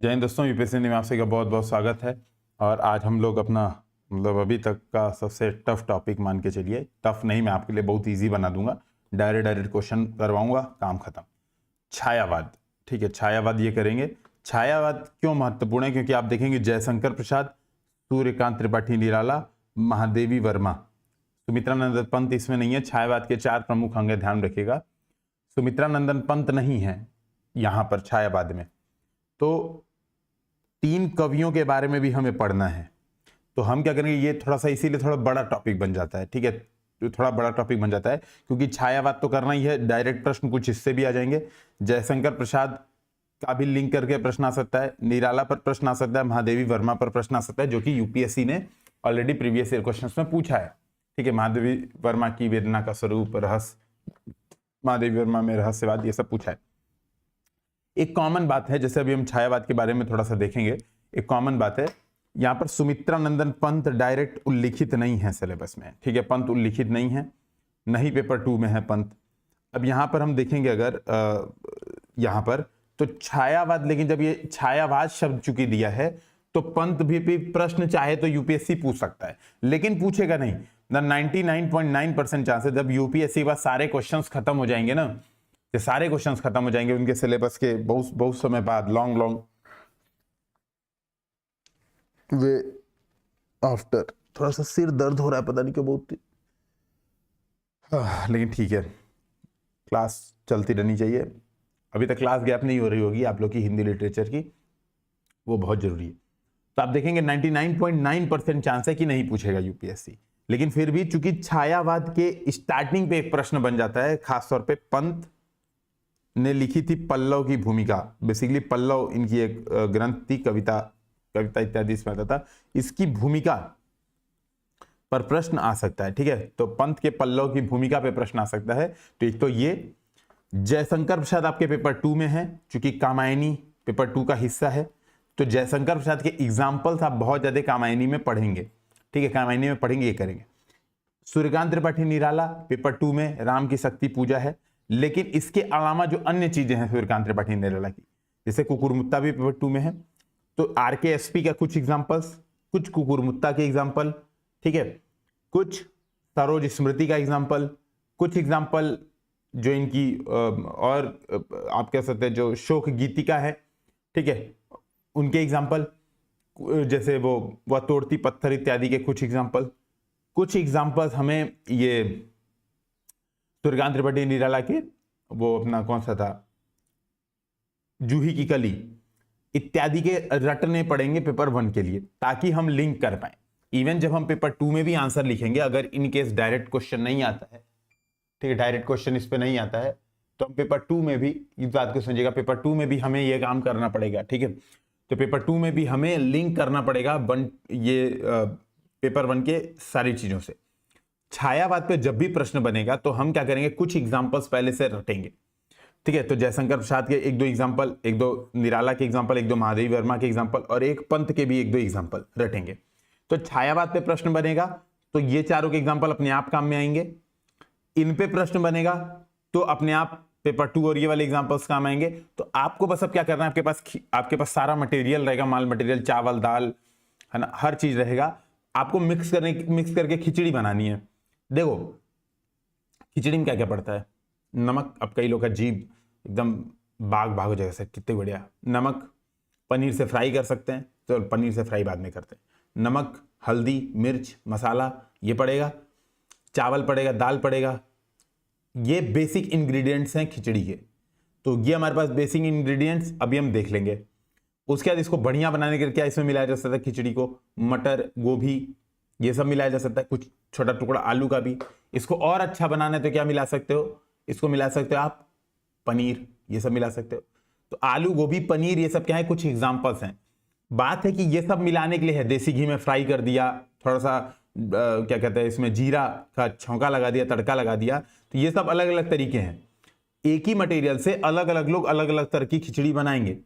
जय हिंद दोस्तों, यूपीएससी हिंदी में आप सभी का बहुत बहुत स्वागत है। और आज हम लोग अपना अभी तक का सबसे टफ टॉपिक मान के चलिए। टफ नहीं, मैं आपके लिए बहुत इजी बना दूंगा। डायरेक्ट क्वेश्चन करवाऊंगा, काम खत्म। छायावाद, ठीक है, छायावाद ये करेंगे। छायावाद क्यों महत्वपूर्ण है? क्योंकि आप देखेंगे जयशंकर प्रसाद, सूर्यकांत त्रिपाठी निराला, महादेवी वर्मा, सुमित्रा नंदन पंत इसमें नहीं है। छायावाद के 4 प्रमुख अंग हैं, ध्यान रखिएगा। सुमित्रा नंदन पंत नहीं है यहाँ पर छायावाद में। तो 3 कवियों के बारे में भी हमें पढ़ना है। तो हम क्या करेंगे, ये थोड़ा सा इसीलिए थोड़ा बड़ा टॉपिक बन जाता है, ठीक है, तो थोड़ा बड़ा टॉपिक बन जाता है क्योंकि छायावाद तो करना ही है। डायरेक्ट प्रश्न कुछ इससे भी आ जाएंगे। जयशंकर प्रसाद का भी लिंक करके प्रश्न आ सकता है, निराला पर प्रश्न आ सकता है, महादेवी वर्मा पर प्रश्न आ सकता है, जो कि यूपीएससी ने ऑलरेडी प्रीवियस ईयर क्वेश्चन में पूछा है। ठीक है, महादेवी वर्मा की वेदना का स्वरूप, रहस्य, महादेवी वर्मा में रहस्यवाद, ये सब पूछा है। एक कॉमन बात है, जैसे अभी हम छायावाद के बारे में थोड़ा सा देखेंगे। एक कॉमन बात है, यहाँ पर सुमित्रा नंदन पंत डायरेक्ट उल्लिखित नहीं है सिलेबस में, ठीक है, पंत उल्लिखित नहीं है, नहीं पेपर 2 में है पंत। अब यहाँ पर हम देखेंगे अगर यहाँ पर तो छायावाद, लेकिन जब ये छायावाद शब्द चूंकि दिया है तो पंत भी प्रश्न चाहे तो यूपीएससी पूछ सकता है, लेकिन पूछेगा नहीं। 99.9% चांस है जब यूपीएससी के बाद सारे क्वेश्चंस खत्म हो जाएंगे ना, ये सारे क्वेश्चंस खत्म हो जाएंगे उनके सिलेबस के बहुत समय बाद, लॉन्ग वे आफ्टर। थोड़ा सा सिर दर्द हो रहा है, पता नहीं क्यों बहुत, लेकिन ठीक है, क्लास चलती रहनी चाहिए। अभी तक क्लास गैप नहीं हो रही होगी आप लोग की हिंदी लिटरेचर की, वो बहुत जरूरी है। तो आप देखेंगे 99.9% चांस है कि नहीं पूछेगा यूपीएससी, लेकिन फिर भी चूंकि छायावाद के स्टार्टिंग पे एक प्रश्न बन जाता है, खासतौर पे पंत ने लिखी थी पल्लव की भूमिका। बेसिकली पल्लव इनकी एक ग्रंथ थी, कविता इत्यादि इसमें आता था, इसकी भूमिका पर प्रश्न आ सकता है। ठीक है, तो पंत के पल्लव की भूमिका पे प्रश्न आ सकता है। तो एक तो ये जयशंकर प्रसाद आपके पेपर 2 में है, चूंकि कामायनी पेपर 2 का हिस्सा है, तो जयशंकर प्रसाद के एग्जाम्पल्स आप बहुत ज्यादा कामायनी में पढ़ेंगे। ठीक है, कामायनी में पढ़ेंगे, ये करेंगे। सूर्यकांत त्रिपाठी निराला पेपर 2 में राम की शक्ति पूजा है, लेकिन इसके अलावा जो अन्य चीजें हैं सूर्यकांत त्रिपाठी निराला की, जैसे कुकुरमुत्ता भी पेपर 2 में है, तो आरकेएसपी का कुछ एग्जांपल्स, कुछ कुकुरमुत्ता के एग्जांपल, ठीक है, कुछ सरोज स्मृति का एग्जांपल, कुछ एग्जांपल जो इनकी और आप कह सकते हैं जो शोक गीतिका है, ठीक है, उनके एग्जांपल, जैसे वो तोड़ती पत्थर इत्यादि के कुछ एग्जांपल्स हमें ये सूर्यकांत त्रिपाठी निराला के, वो अपना कौन सा था, जूही की कली इत्यादि के रटने पड़ेंगे पेपर 1 के लिए, ताकि हम लिंक कर पाए। इवन जब हम पेपर 2 में भी आंसर लिखेंगे, अगर इन केस डायरेक्ट क्वेश्चन नहीं आता है, ठीक है, डायरेक्ट क्वेश्चन इस पे नहीं आता है, तो हम पेपर 2 में भी, इस बात को समझिएगा, पेपर 2 में भी हमें ये काम करना पड़ेगा। ठीक है, तो पेपर 2 में भी हमें लिंक करना पड़ेगा पेपर 1 के सारी चीजों से। छायावाद पे जब भी प्रश्न बनेगा तो हम क्या करेंगे, कुछ एग्जांपल्स पहले से रटेंगे। ठीक है, तो जयशंकर प्रसाद के 1-2 एग्जांपल, 1-2 निराला के एग्जांपल, 1-2 महादेवी वर्मा के एग्जांपल और एक पंत के भी 1-2 एग्जांपल रटेंगे। तो छायावाद पे प्रश्न बनेगा तो ये चारों के एग्जांपल अपने आप काम में आएंगे। इन पे प्रश्न बनेगा तो अपने आप पेपर 2 और ये वाले एग्जांपल्स काम आएंगे। तो आपको बस अब क्या करना है, आपके पास सारा मटेरियल रहेगा, माल मटेरियल, चावल दाल है ना, हर चीज रहेगा। आपको मिक्स करके खिचड़ी बनानी है। देखो खिचड़ी में क्या क्या पड़ता है, नमक, अब कई लोग का जीभ एकदम बाग हो जाएगा, सर कितने बढ़िया, नमक, पनीर से फ्राई कर सकते हैं, तो पनीर से फ्राई बाद में करते हैं, नमक, हल्दी, मिर्च, मसाला ये पड़ेगा, चावल पड़ेगा, दाल पड़ेगा, ये बेसिक इंग्रेडिएंट्स हैं खिचड़ी के। तो ये हमारे पास बेसिक इंग्रेडिएंट्स अभी हम देख लेंगे। उसके बाद इसको बढ़िया बनाने के लिए क्या इसमें मिलाया जा सकता है, खिचड़ी को मटर, गोभी, ये सब मिलाया जा सकता है, कुछ छोटा टुकड़ा आलू का भी। इसको और अच्छा बनाना है तो क्या मिला सकते हो, इसको मिला सकते हो आप पनीर, ये सब मिला सकते हो। तो आलू, गोभी, पनीर, ये सब क्या है, कुछ एग्जांपल्स हैं। बात है कि ये सब मिलाने के लिए है, देसी घी में फ्राई कर दिया, थोड़ा सा क्या कहते हैं, इसमें जीरा का छौंका लगा दिया, तड़का लगा दिया, तो ये सब अलग अलग तरीके हैं। एक ही मटेरियल से अलग अलग लोग अलग अलग तरह की खिचड़ी बनाएंगे,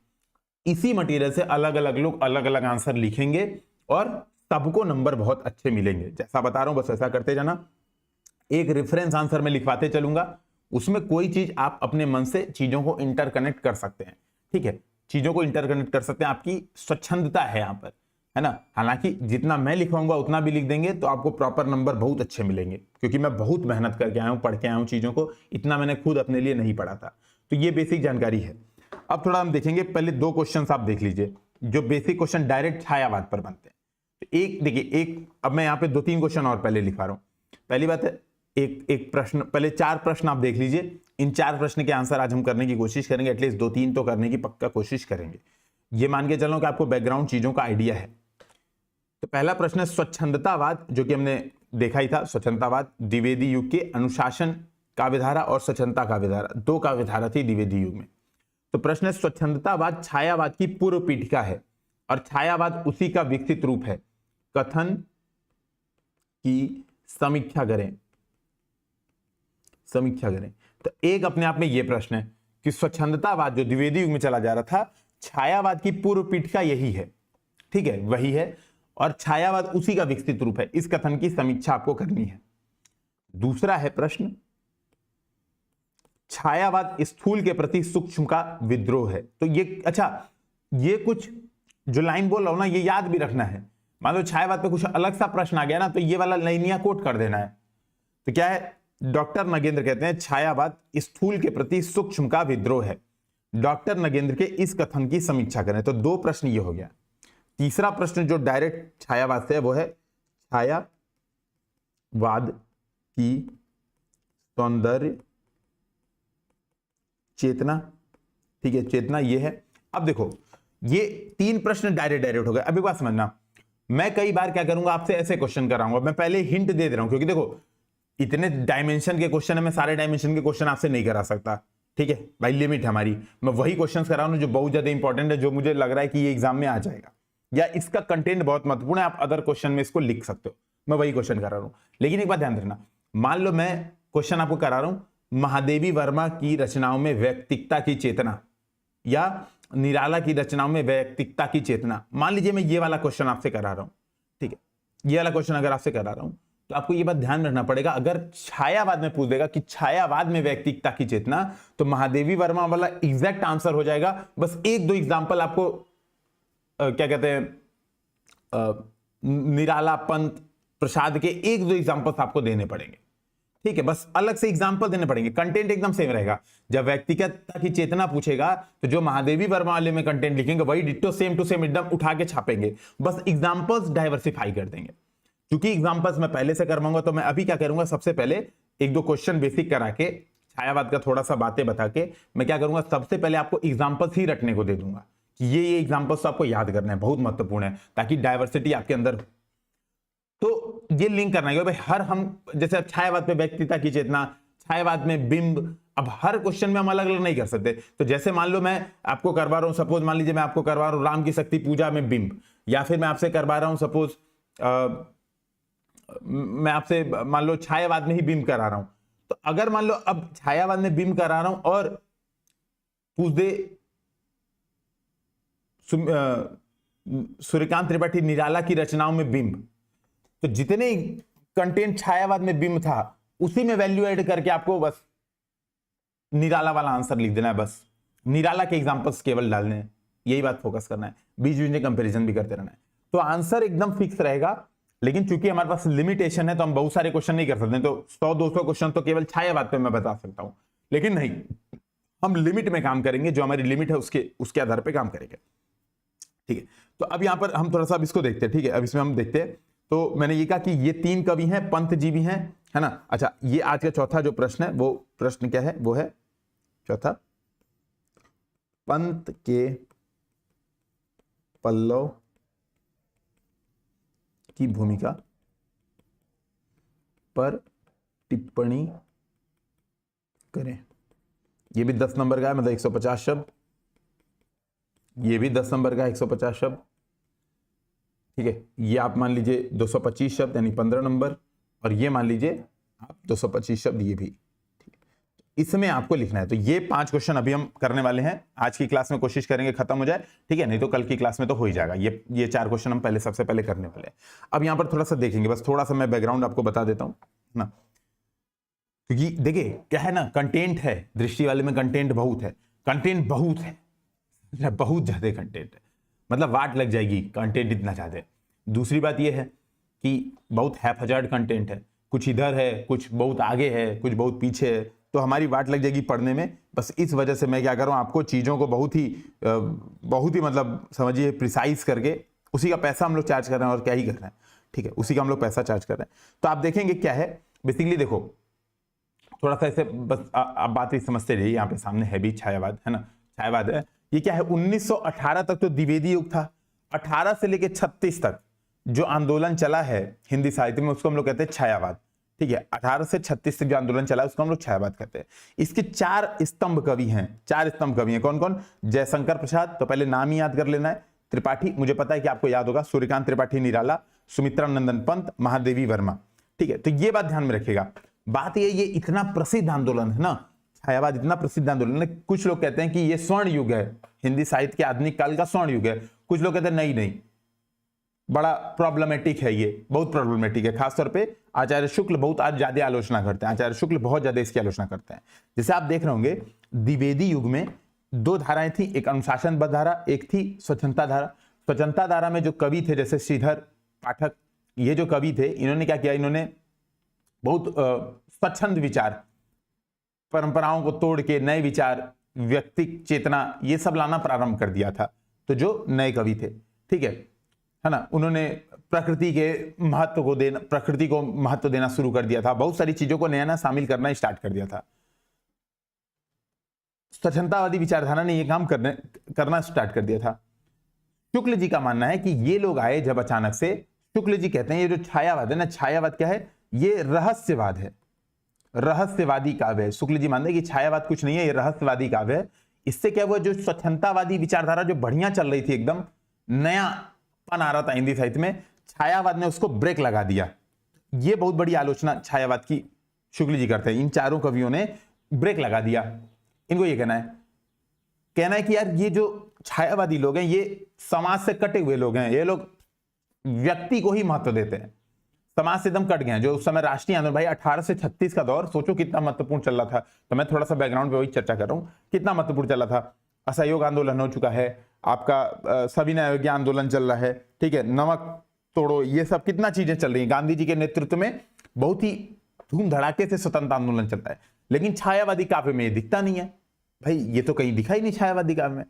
इसी मटेरियल से अलग अलग लोग अलग अलग आंसर लिखेंगे और सबको नंबर बहुत अच्छे मिलेंगे। जैसा बता रहा हूं बस ऐसा करते जाना। एक रेफरेंस आंसर में लिखवाते चलूंगा, उसमें कोई चीज आप अपने मन से चीजों को इंटरकनेक्ट कर सकते हैं। ठीक है, चीजों को इंटरकनेक्ट कर सकते हैं, आपकी स्वच्छंदता है यहाँ पर, है ना। हालांकि जितना मैं लिखवाऊंगा उतना भी लिख देंगे तो आपको प्रॉपर नंबर बहुत अच्छे मिलेंगे, क्योंकि मैं बहुत मेहनत करके आया हूँ, पढ़ के आया हूँ चीजों को, इतना मैंने खुद अपने लिए नहीं पढ़ा था। तो ये बेसिक जानकारी है। अब थोड़ा हम देखेंगे, पहले 2 क्वेश्चन आप देख लीजिए जो बेसिक क्वेश्चन डायरेक्ट छायावाद पर बनते हैं। तो एक देखिए, एक अब मैं यहाँ पे 2-3 क्वेश्चन और पहले लिखा रहा हूँ। पहली बात है, एक प्रश्न, पहले 4 प्रश्न आप देख लीजिए। इन 4 प्रश्न के आंसर आज हम करने की कोशिश करेंगे, एटलीस्ट 2-3 तो करने की पक्का कोशिश करेंगे। ये मान के चलो कि आपको बैकग्राउंड चीजों का आइडिया है। तो पहला प्रश्न है स्वच्छंदतावाद, जो कि हमने देखा ही था। स्वच्छंदतावाद द्विवेदी युग के अनुशासन काव्यधारा और स्वच्छंदता काव्यधारा, 2 काव्यधारा थी द्विवेदी युग में। तो प्रश्न है स्वच्छंदतावाद छायावाद की पूर्व पीठिका है और छायावाद उसी का विकसित रूप है। कथन की समीक्षा करें, समीक्षा करें। तो एक अपने आप में यह प्रश्न है कि स्वच्छंदतावाद जो द्विवेदी युग में चला जा रहा था, छायावाद की पूर्व पीठिका यही है, ठीक है, वही है, और छायावाद उसी का विकसित रूप है। इस कथन की समीक्षा आपको करनी है। दूसरा है प्रश्न, छायावाद स्थूल के प्रति सूक्ष्म का विद्रोह है। तो ये, अच्छा, ये कुछ जो लाइन बोल रहा हूं ना, ये याद भी रखना है। मान लो छायावाद पे कुछ अलग सा प्रश्न आ गया ना, तो ये वाला लाइनिया कोट कर देना है। तो क्या है, डॉक्टर नगेंद्र कहते हैं छायावाद स्थूल के प्रति सूक्ष्म का विद्रोह है। डॉक्टर नगेंद्र के इस कथन की समीक्षा करें। तो 2 प्रश्न ये हो गया। तीसरा प्रश्न जो डायरेक्ट छायावाद से है, वो है छायावाद की सौंदर्य चेतना, ठीक है, चेतना ये है। अब देखो, ये 3 प्रश्न डायरेक्ट हो गए। अभी बात समझना, मैं कई बार क्या करूंगा, आपसे ऐसे क्वेश्चन कराऊंगा। मैं पहले हिंट दे रहा हूं, क्योंकि देखो इतने डायमेंशन के क्वेश्चन है, मैं सारे डायमेंशन के क्वेश्चन आपसे नहीं करा सकता, ठीक है भाई, लिमिट है हमारी। मैं वही क्वेश्चन करा रहा हूं जो बहुत ज्यादा इंपॉर्टेंट है, जो मुझे लग रहा है कि ये एग्जाम में आ जाएगा, या इसका कंटेंट बहुत महत्वपूर्ण है, आप अदर क्वेश्चन में इसको लिख सकते हो। मैं वही क्वेश्चन करा रहा हूं। लेकिन एक बात ध्यान रखना, मान लो मैं क्वेश्चन आपको करा रहा हूं महादेवी वर्मा की रचनाओं में वैयक्तिकता की चेतना, या निराला की रचनाओं में वैयक्तिकता की चेतना। मान लीजिए मैं ये वाला क्वेश्चन आपसे करा रहा हूं, ठीक है, ये वाला क्वेश्चन अगर आपसे करा रहा हूं, तो आपको ये बात ध्यान रखना पड़ेगा, अगर छायावाद में पूछ देगा कि छायावाद में वैयक्तिकता की चेतना, तो महादेवी वर्मा वाला एग्जैक्ट आंसर हो जाएगा। बस 1-2 एग्जाम्पल आपको क्या कहते हैं, निराला, पंत, प्रसाद के 1-2 एग्जाम्पल्स आपको देने पड़ेंगे, ठीक है, बस अलग से एग्जाम्पल देने पड़ेंगे। कंटेंट एकदम सेम रहेगा। जब व्यक्तिगतता की चेतना पूछेगा, तो जो महादेवी वर्मा वाले में कंटेंट लिखेंगे वही डिट्टो सेम टू सेम एकदम उठा के छापेंगे, बस एग्जाम्पल्स डाइवर्सिफाई कर देंगे। क्योंकि एग्जाम्पल्स मैं पहले से करवाऊंगा, तो मैं अभी क्या करूंगा, सबसे पहले 1-2 क्वेश्चन बेसिक करा के, छायावाद का थोड़ा सा बातें बता के, मैं क्या करूंगा, सबसे पहले आपको एग्जाम्पल्स ही रटने को दे दूंगा कि ये एग्जाम्पल्स आपको याद करना है, बहुत महत्वपूर्ण है, ताकि डाइवर्सिटी आपके अंदर हो। तो ये लिंक करना है भाई, हर हम जैसे छायावाद पे व्यक्तिगतता की चेतना, छायावाद में बिंब, अब हर क्वेश्चन में हम अलग अलग नहीं कर सकते। तो जैसे मान लो मैं आपको करवा रहा हूं, सपोज मान लीजिए मैं आपको करवा रहा हूं राम की शक्ति पूजा में बिंब, या फिर मैं आपसे करवा रहा हूं सपोज मैं आपसे मान लो छायावाद में ही बिंब करा रहा हूं। तो अगर मान लो अब छायावाद में बिंब करा रहा हूं और पूछ दे सूर्यकांत त्रिपाठी निराला की रचनाओं में बिंब, तो जितने कंटेंट छायावाद में बिंब था उसी में वैल्यू ऐड करके आपको बस निराला वाला आंसर लिख देना है। बस निराला के एग्जांपल्स केवल डालने हैं, यही बात फोकस करना है, बीच बीच में कंपैरिजन भी करते रहना है। तो आंसर एकदम फिक्स रहेगा। लेकिन चूंकि हमारे पास लिमिटेशन है, तो हम बहुत सारे क्वेश्चन नहीं कर सकते। तो 100-200 क्वेश्चन तो केवल छायावाद पे मैं बता सकता हूं, लेकिन नहीं, हम लिमिट में काम करेंगे, जो हमारी लिमिट है उसके आधार पर काम करेंगे, ठीक है। तो अब यहां पर हम थोड़ा सा अब इसको देखते हैं, ठीक है। अब इसमें हम देखते हैं, तो मैंने ये कहा कि ये 3 कवि हैं, पंत जी भी हैं, है ना। अच्छा, ये आज का चौथा जो प्रश्न है, वो प्रश्न क्या है, वो है चौथा, पंत के पल्लव की भूमिका पर टिप्पणी करें। ये भी 10 नंबर का है, मतलब 150 शब्द। ये भी 10 नंबर का 150 शब्द, ठीक है। ये आप मान लीजिए 225 शब्द यानी 15 नंबर, और ये मान लीजिए आप 225 शब्द, ये भी, ठीक है। इसमें आपको लिखना है। तो ये 5 क्वेश्चन अभी हम करने वाले हैं, आज की क्लास में कोशिश करेंगे खत्म हो जाए, ठीक है, नहीं तो कल की क्लास में तो हो ही जाएगा। ये 4 क्वेश्चन हम पहले सबसे पहले करने वाले हैं। अब यहां पर थोड़ा सा देखेंगे, बस थोड़ा सा मैं बैकग्राउंड आपको बता देता हूं ना, क्योंकि देखिए क्या है ना, कंटेंट है, दृष्टि वाले में कंटेंट बहुत है, कंटेंट बहुत है, बहुत ज्यादा कंटेंट है, मतलब वाट लग जाएगी, कंटेंट इतना ज्यादा है। दूसरी बात यह है कि बहुत हैफजार्ड कंटेंट है, कुछ इधर है, कुछ बहुत आगे है, कुछ बहुत पीछे है, तो हमारी वाट लग जाएगी पढ़ने में। बस इस वजह से मैं क्या कर रहा हूँ, आपको चीज़ों को बहुत ही मतलब समझिए प्रिसाइज करके, उसी का पैसा हम लोग चार्ज कर रहे हैं और क्या ही कर रहे हैं, ठीक है, उसी का हम लोग पैसा चार्ज कर रहे हैं। तो आप देखेंगे क्या है बेसिकली, देखो थोड़ा सा ऐसे बस आप बात ही समझते रहिए। यहाँ पे सामने है भी छायावाद, है ना, छायावाद है। ये क्या है, 1918 तक तो द्विवेदी युग था। 18 से लेके 36 तक जो आंदोलन चला है हिंदी साहित्य में, उसको हम लोग कहते हैं छायावाद, ठीक है। 18 से 36 तक जो आंदोलन चला है उसको हम लोग छायावाद कहते हैं। इसके 4 स्तंभ कवि हैं, 4 स्तंभ कवि हैं। कौन कौन? जयशंकर प्रसाद, तो पहले नाम ही याद कर लेना है। त्रिपाठी, मुझे पता है कि आपको याद होगा, सूर्यकांत त्रिपाठी निराला, सुमित्रा नंदन पंत, महादेवी वर्मा, ठीक है। तो ये बात ध्यान में रखिएगा। बात ये इतना प्रसिद्ध आंदोलन है ना, छायावाद इतना प्रसिद्ध आंदोलन है। कुछ लोग कहते हैं कि ये स्वर्ण युग है, हिंदी साहित्य के आधुनिक काल का स्वर्ण युग है। कुछ लोग कहते हैं नहीं नहीं, बड़ा प्रॉब्लमेटिक है, ये बहुत प्रॉब्लमेटिक है। खासतौर पे आचार्य शुक्ल बहुत आज ज्यादा आलोचना करते हैं, आचार्य शुक्ल बहुत ज्यादा इसकी आलोचना करते हैं। जैसे आप देख रहे होंगे द्विवेदी युग में 2 धाराएं थी, एक अनुशासनबद्ध धारा, एक थी स्वच्छंदता धारा। स्वच्छंदता धारा में जो कवि थे जैसे श्रीधर पाठक, ये जो कवि थे, इन्होंने क्या किया, इन्होंने बहुत स्वच्छंद विचार, परंपराओं को तोड़ के नए विचार, व्यक्ति चेतना, ये सब लाना प्रारंभ कर दिया था। तो जो नए कवि थे, ठीक है ना, उन्होंने प्रकृति को महत्व देना शुरू कर दिया था। बहुत सारी चीजों को नया नया शामिल करना स्टार्ट कर दिया था। स्वच्छंदतावादी विचारधारा ने यह काम करना स्टार्ट कर दिया था। शुक्ल जी का मानना है कि ये लोग आए जब अचानक से, शुक्ल जी कहते हैं ये जो छायावाद है ना, छायावाद क्या है, ये रहस्यवाद है, रहस्यवादी काव्य है। शुक्ल जी मानते हैं कि छायावाद कुछ नहीं है, ये रहस्यवादी काव्य है। इससे क्या हुआ, जो स्वच्छंदतावादी विचारधारा जो बढ़िया चल रही थी, एकदम नया पन आ रहा था हिंदी साहित्य में, छायावाद ने उसको ब्रेक लगा दिया। ये बहुत बड़ी आलोचना छायावाद की शुक्ल जी करते हैं। इन चारों कवियों ने ब्रेक लगा दिया। इनको ये कहना है कि यार ये जो छायावादी लोग हैं ये समाज से कटे हुए लोग हैं, ये लोग व्यक्ति को ही महत्व देते हैं, समाज से एकदम कट गए हैं। जो उस समय राष्ट्रीय आंदोलन, भाई 18 से 36 का दौर, सोचो कितना महत्वपूर्ण चल रहा था। तो मैं थोड़ा सा बैकग्राउंड पे वही चर्चा कर रहा हूं, कितना महत्वपूर्ण चल रहा था। असहयोग आंदोलन हो चुका है आपका, सविनय अवज्ञा आंदोलन चल रहा है, ठीक है, नमक तोड़ो, ये सब कितना चीजें चल रही हैं। गांधी जी के नेतृत्व में बहुत ही धूम धड़ाके से स्वतंत्रता आंदोलन चलता है। लेकिन छायावादी काव्य में ये दिखता नहीं है, भाई ये तो कहीं दिखा ही नहीं छायावादी काव्य में।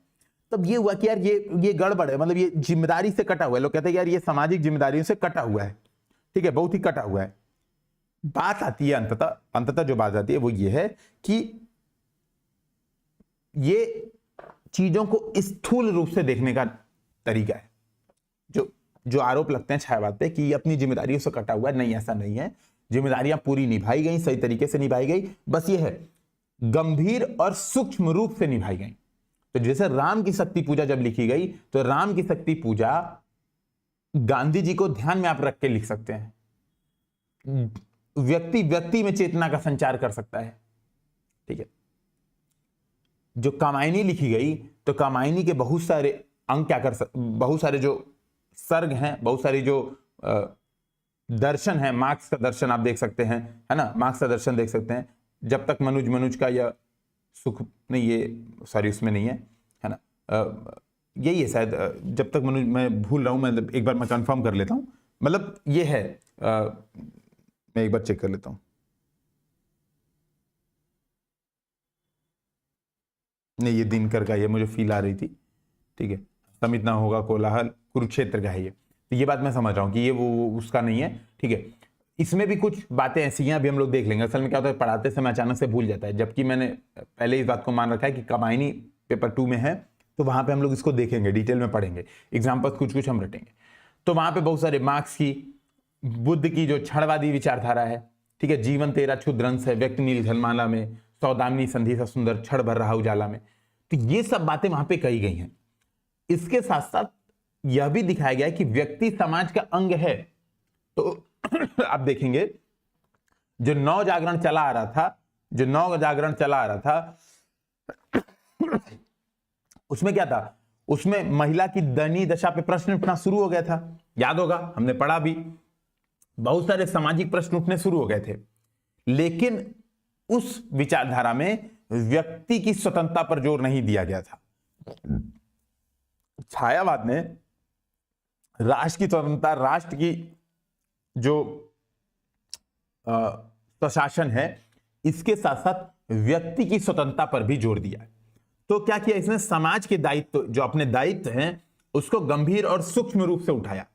तब ये हुआ कि यार ये गड़बड़ है, मतलब ये जिम्मेदारी से कटा हुआ है। लोग कहते हैं यार ये सामाजिक जिम्मेदारियों से कटा हुआ है, ठीक है, बहुत ही कटा हुआ है। बात आती है अंततः जो बात आती है वो ये है कि ये चीजों को स्थूल रूप से देखने का तरीका है। जो आरोप लगते हैं छायावाद पे कि ये अपनी जिम्मेदारियों से कटा हुआ है, नहीं, ऐसा नहीं है। जिम्मेदारियां पूरी निभाई गई, सही तरीके से निभाई गई, बस ये है गंभीर और सूक्ष्म रूप से निभाई गई। तो जैसे राम की शक्ति पूजा जब लिखी गई, तो राम की शक्ति पूजा गांधी जी को ध्यान में आप रख के लिख सकते हैं। व्यक्ति में चेतना का संचार कर सकता है, ठीक है। जो कामायनी लिखी गई, तो कामायनी के बहुत सारे अंग क्या कर बहुत सारे जो सर्ग हैं, बहुत सारी जो दर्शन है, मार्क्स का दर्शन आप देख सकते हैं, है ना, मार्क्स का दर्शन देख सकते हैं। जब तक मनुज का या सुख नहीं, ये सॉरी उसमें नहीं है ना, यही है शायद, जब तक मनुज, मैं भूल रहा हूं, मैं एक बार मैं कंफर्म कर लेता हूं, मतलब ये है, मैं एक बार चेक कर लेता हूं। नहीं, ये दिनकर का, ये मुझे फील आ रही थी, ठीक है। समित ना होगा कोलाहल, कुरुक्षेत्र का है ये, तो ये बात मैं समझ रहा हूं कि ये वो उसका नहीं है, ठीक है। इसमें भी कुछ बातें ऐसी हैं, अभी हम लोग देख लेंगे। असल में क्या होता है, पढ़ाते समय अचानक से भूल जाता है, जबकि मैंने पहले इस बात को मान रखा है कि कामायनी पेपर 2 में है, तो वहां पे हम लोग इसको देखेंगे, डिटेल में पढ़ेंगे, एग्जाम्पल्स कुछ हम रटेंगे। तो वहां पे बहुत सारे मार्क्स की, बुद्ध की जो क्षणवादी विचारधारा है, ठीक है, जीवन तेरा क्षुद्रंश है, व्यक्ति नील झलमाला में, सौदामिनी संधि सा सुंदर, क्षण भर रहा उजाला में, तो ये सब बातें वहां पे कही गई हैं। इसके साथ साथ यह भी दिखाया गया है कि व्यक्ति समाज का अंग है। तो आप देखेंगे जो नव जागरण चला आ रहा था, उसमें क्या था, उसमें महिला की दयनीय दशा पे प्रश्न उठना शुरू हो गया था। याद होगा, हमने पढ़ा भी, बहुत सारे सामाजिक प्रश्न उठने शुरू हो गए थे। लेकिन उस विचारधारा में व्यक्ति की स्वतंत्रता पर जोर नहीं दिया गया था। छायावाद ने राष्ट्र की स्वतंत्रता, राष्ट्र की जो प्रशासन है, इसके साथ साथ व्यक्ति की स्वतंत्रता पर भी जोर दिया है। तो क्या किया इसने, समाज के दायित्व, जो अपने दायित्व हैं, उसको गंभीर और सूक्ष्म रूप से उठाया।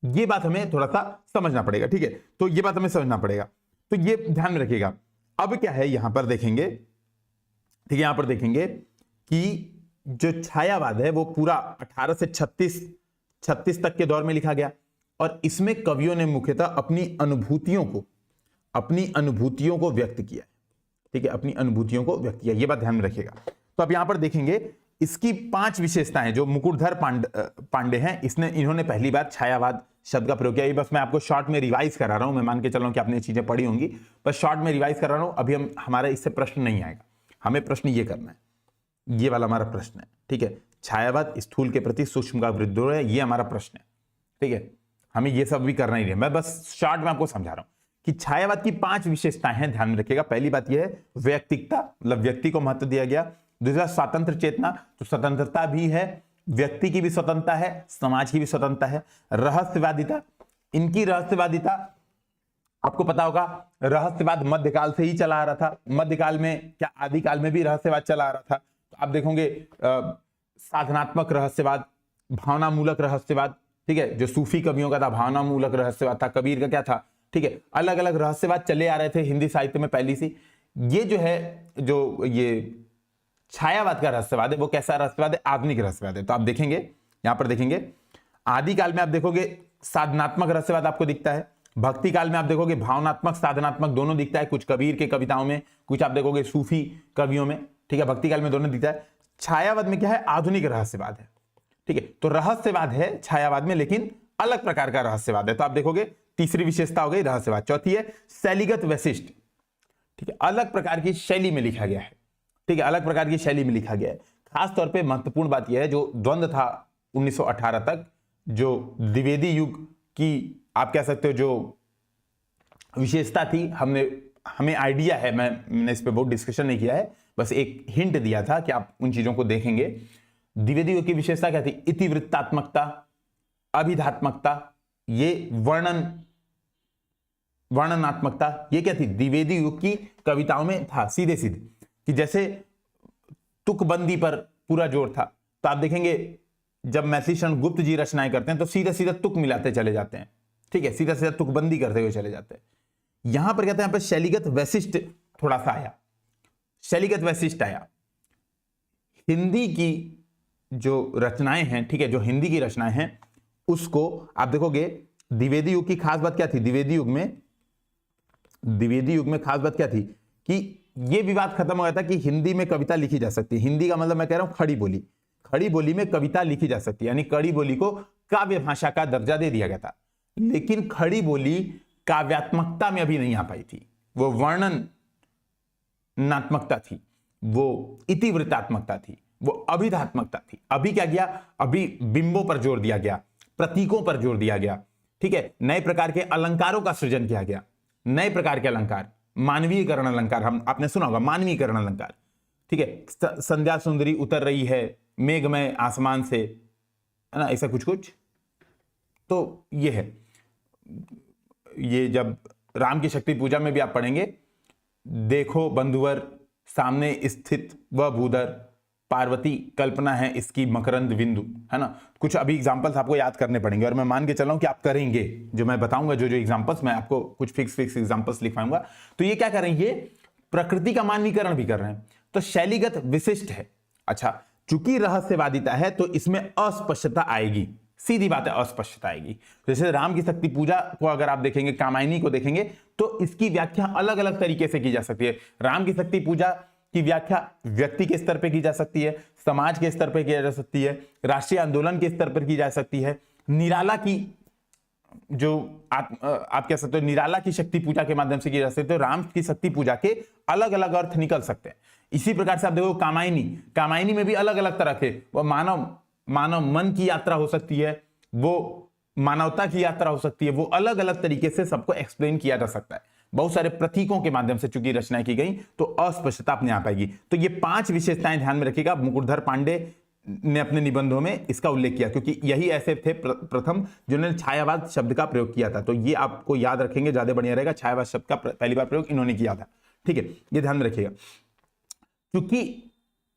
ये बात हमें थोड़ा सा समझना पड़ेगा, ठीक है। तो ये बात हमें समझना पड़ेगा, तो ये ध्यान में रखिएगा। अब क्या है यहां पर देखेंगे, ठीक है, यहां पर देखेंगे कि जो छायावाद है वो पूरा 18 से 36 तक के दौर में लिखा गया, और इसमें कवियों ने मुख्यतः अपनी अनुभूतियों को व्यक्त किया, ठीक है, अपनी अनुभूतियों को व्यक्त किया। ये बात ध्यान में रखिएगा। तो अब यहां पर देखेंगे इसकी 5 विशेषताएं, जो मुकुटधर पांडे हैं, इन्होंने पहली बार छायावाद शब्द का प्रयोग किया। ये बस मैं आपको शॉर्ट में रिवाइज करा रहा हूं, मैं मान के चल रहा हूं कि आपने चीजें पढ़ी होंगी, बस शॉर्ट में रिवाइज करा रहा हूं। अभी हमारा इससे प्रश्न नहीं आएगा, हमें प्रश्न ये करना है, ये वाला हमारा प्रश्न है, ठीक है। छायावाद स्थूल के प्रति सूक्ष्म का विद्रोह है, ये हमारा प्रश्न है, ठीक है। हमें ये सब भी करना ही नहीं, मैं बस शॉर्ट में आपको समझा रहा हूं कि छायावाद की 5 विशेषताएं हैं, ध्यान में रखिएगा। पहली बात यह है वैयक्तिकता, मतलब व्यक्ति को महत्व दिया गया। दूसरा स्वतंत्र चेतना, तो स्वतंत्रता भी है, व्यक्ति की भी स्वतंत्रता है, समाज की भी स्वतंत्रता है। रहस्यवादिता, इनकी रहस्यवादिता आपको पता होगा, रहस्यवाद मध्यकाल से ही चला आ रहा था। मध्यकाल में क्या आदिकाल में भी रहस्यवाद चला आ रहा था। तो आप देखोगे साधनात्मक रहस्यवाद, भावनामूलक रहस्यवाद, ठीक है, जो सूफी कवियों का था भावनामूलक रहस्यवाद था, कबीर का क्या था, ठीक है, अलग अलग रहस्यवाद चले आ रहे थे हिंदी साहित्य में पहली सी। ये जो है, जो ये छायावाद का रहस्यवाद है, वो कैसा रहस्यवाद है, आधुनिक रहस्यवाद है। तो आप देखेंगे, यहां पर देखेंगे आदिकाल में आप देखोगे साधनात्मक रहस्यवाद आपको दिखता है, भक्ति काल में आप देखोगे भावनात्मक साधनात्मक दोनों दिखता है, कुछ कबीर के कविताओं में, कुछ आप देखोगे सूफी कवियों में, ठीक है, भक्ति काल में दोनों दिखता है। छायावाद में क्या है, आधुनिक रहस्यवाद है, ठीक है। तो रहस्यवाद है छायावाद में, लेकिन अलग प्रकार का रहस्यवाद है। तो आप देखोगे तीसरी विशेषता हो गई रहस्यवाद। चौथी है शैलीगत वैशिष्ट, ठीक है, अलग प्रकार की शैली में लिखा गया है, ठीक है, अलग प्रकार की शैली में लिखा गया है। खास तौर पे महत्वपूर्ण बात यह है, जो द्वंद्व था 1918 तक, जो द्विवेदी युग की आप कह सकते हो जो विशेषता थी, हमें आइडिया है, मैंने इस पे बहुत डिस्कशन नहीं किया है, बस एक हिंट दिया था कि आप उन चीजों को देखेंगे। द्विवेदी युग की विशेषता क्या थी, इतिवृत्तात्मकता, अभिधात्मकता, ये वर्णनात्मकता, ये क्या थी, द्विवेदी युग की कविताओं में था सीधे सीधे, कि जैसे तुकबंदी पर पूरा जोर था। तो आप देखेंगे जब मैथिली शरण गुप्त जी रचनाएं करते हैं तो सीधे सीधे तुक मिलाते चले जाते हैं, ठीक है, सीधा सीधा तुकबंदी करते हुए चले जाते हैं। यहां पर कहते हैं, यहां पर शैलीगत वैशिष्ट थोड़ा सा आया, शैलीगत वैशिष्ट आया। हिंदी की जो रचनाएं हैं, ठीक है, जो हिंदी की रचनाएं हैं, उसको आप देखोगे द्विवेदी युग की खास बात क्या थी, द्विवेदी युग में खास बात क्या थी कि ये विवाद खत्म हो गया था कि हिंदी में कविता लिखी जा सकती है। हिंदी का मतलब मैं कह रहा हूं खड़ी बोली, खड़ी बोली में कविता लिखी जा सकती है, यानी खड़ी बोली को काव्य भाषा का दर्जा दे दिया गया था। लेकिन खड़ी बोली काव्यात्मकता में अभी नहीं आ पाई थी, वो वर्णनात्मकता थी, वो इतिवृत्तात्मकता थी, वो अभिधात्मकता थी। अभी क्या किया, अभी बिंबों पर जोर दिया गया, प्रतीकों पर जोर दिया गया, ठीक है, नए प्रकार के अलंकारों का सृजन किया गया, नए प्रकार के अलंकार, मानवीयकरण अलंकार, आपने सुना होगा मानवीयकरण अलंकार, ठीक है, संध्या सुंदरी उतर रही है मेघमय आसमान से, है ना, ऐसा कुछ कुछ। तो ये है, ये जब राम की शक्ति पूजा में भी आप पढ़ेंगे, देखो बंधुवर सामने स्थित वह भूधर, पार्वती कल्पना है इसकी मकरंद बिंदु, है ना। कुछ अभी एग्जांपल्स आपको याद करने पड़ेंगे, और मैं मान के चल रहा हूं कि आप करेंगे, जो मैं बताऊंगा, जो एग्जांपल्स मैं आपको कुछ फिक्स एग्जांपल्स लिखवाऊंगा। तो ये क्या कर रहे हैं, ये प्रकृति का मानवीकरण भी कर रहे हैं, तो शैलीगत विशिष्ट है। अच्छा, चूंकि रहस्यवादिता है तो इसमें अस्पष्टता आएगी, सीधी बात है, अस्पष्टता आएगी। जैसे राम की शक्ति पूजा को अगर आप देखेंगे, कामायनी को देखेंगे, तो इसकी व्याख्या अलग अलग तरीके से की जा सकती है। राम की शक्ति पूजा की व्याख्या व्यक्ति के स्तर पर की जा सकती है, समाज के स्तर पर की जा सकती है, राष्ट्रीय आंदोलन के स्तर पर की जा सकती है, निराला की जो आप कह सकते हो निराला की शक्ति पूजा के माध्यम से की जा सकती है। तो राम की शक्ति पूजा के अलग अलग अर्थ निकल सकते हैं। इसी प्रकार से आप देखो कामायनी में भी अलग अलग तरह के, वो मानव मन की यात्रा हो सकती है, वो मानवता की यात्रा हो सकती है, वो अलग अलग तरीके से सबको एक्सप्लेन किया जा सकता है। बहुत सारे प्रतीकों के माध्यम से चूंकि रचनाएं की गई, तो अस्पष्टता अपने आप आएगी। तो ये 5 विशेषताएं ध्यान में रखिएगा। मुकुटधर पांडे ने अपने निबंधों में इसका उल्लेख किया, क्योंकि यही ऐसे थे प्रथम जिन्होंने छायावाद शब्द का प्रयोग किया था। तो ये आपको याद रखेंगे, ज्यादा बढ़िया रहेगा। छायावाद शब्द का पहली बार प्रयोग इन्होंने किया था, ठीक है, ये ध्यान में रखिएगा। क्योंकि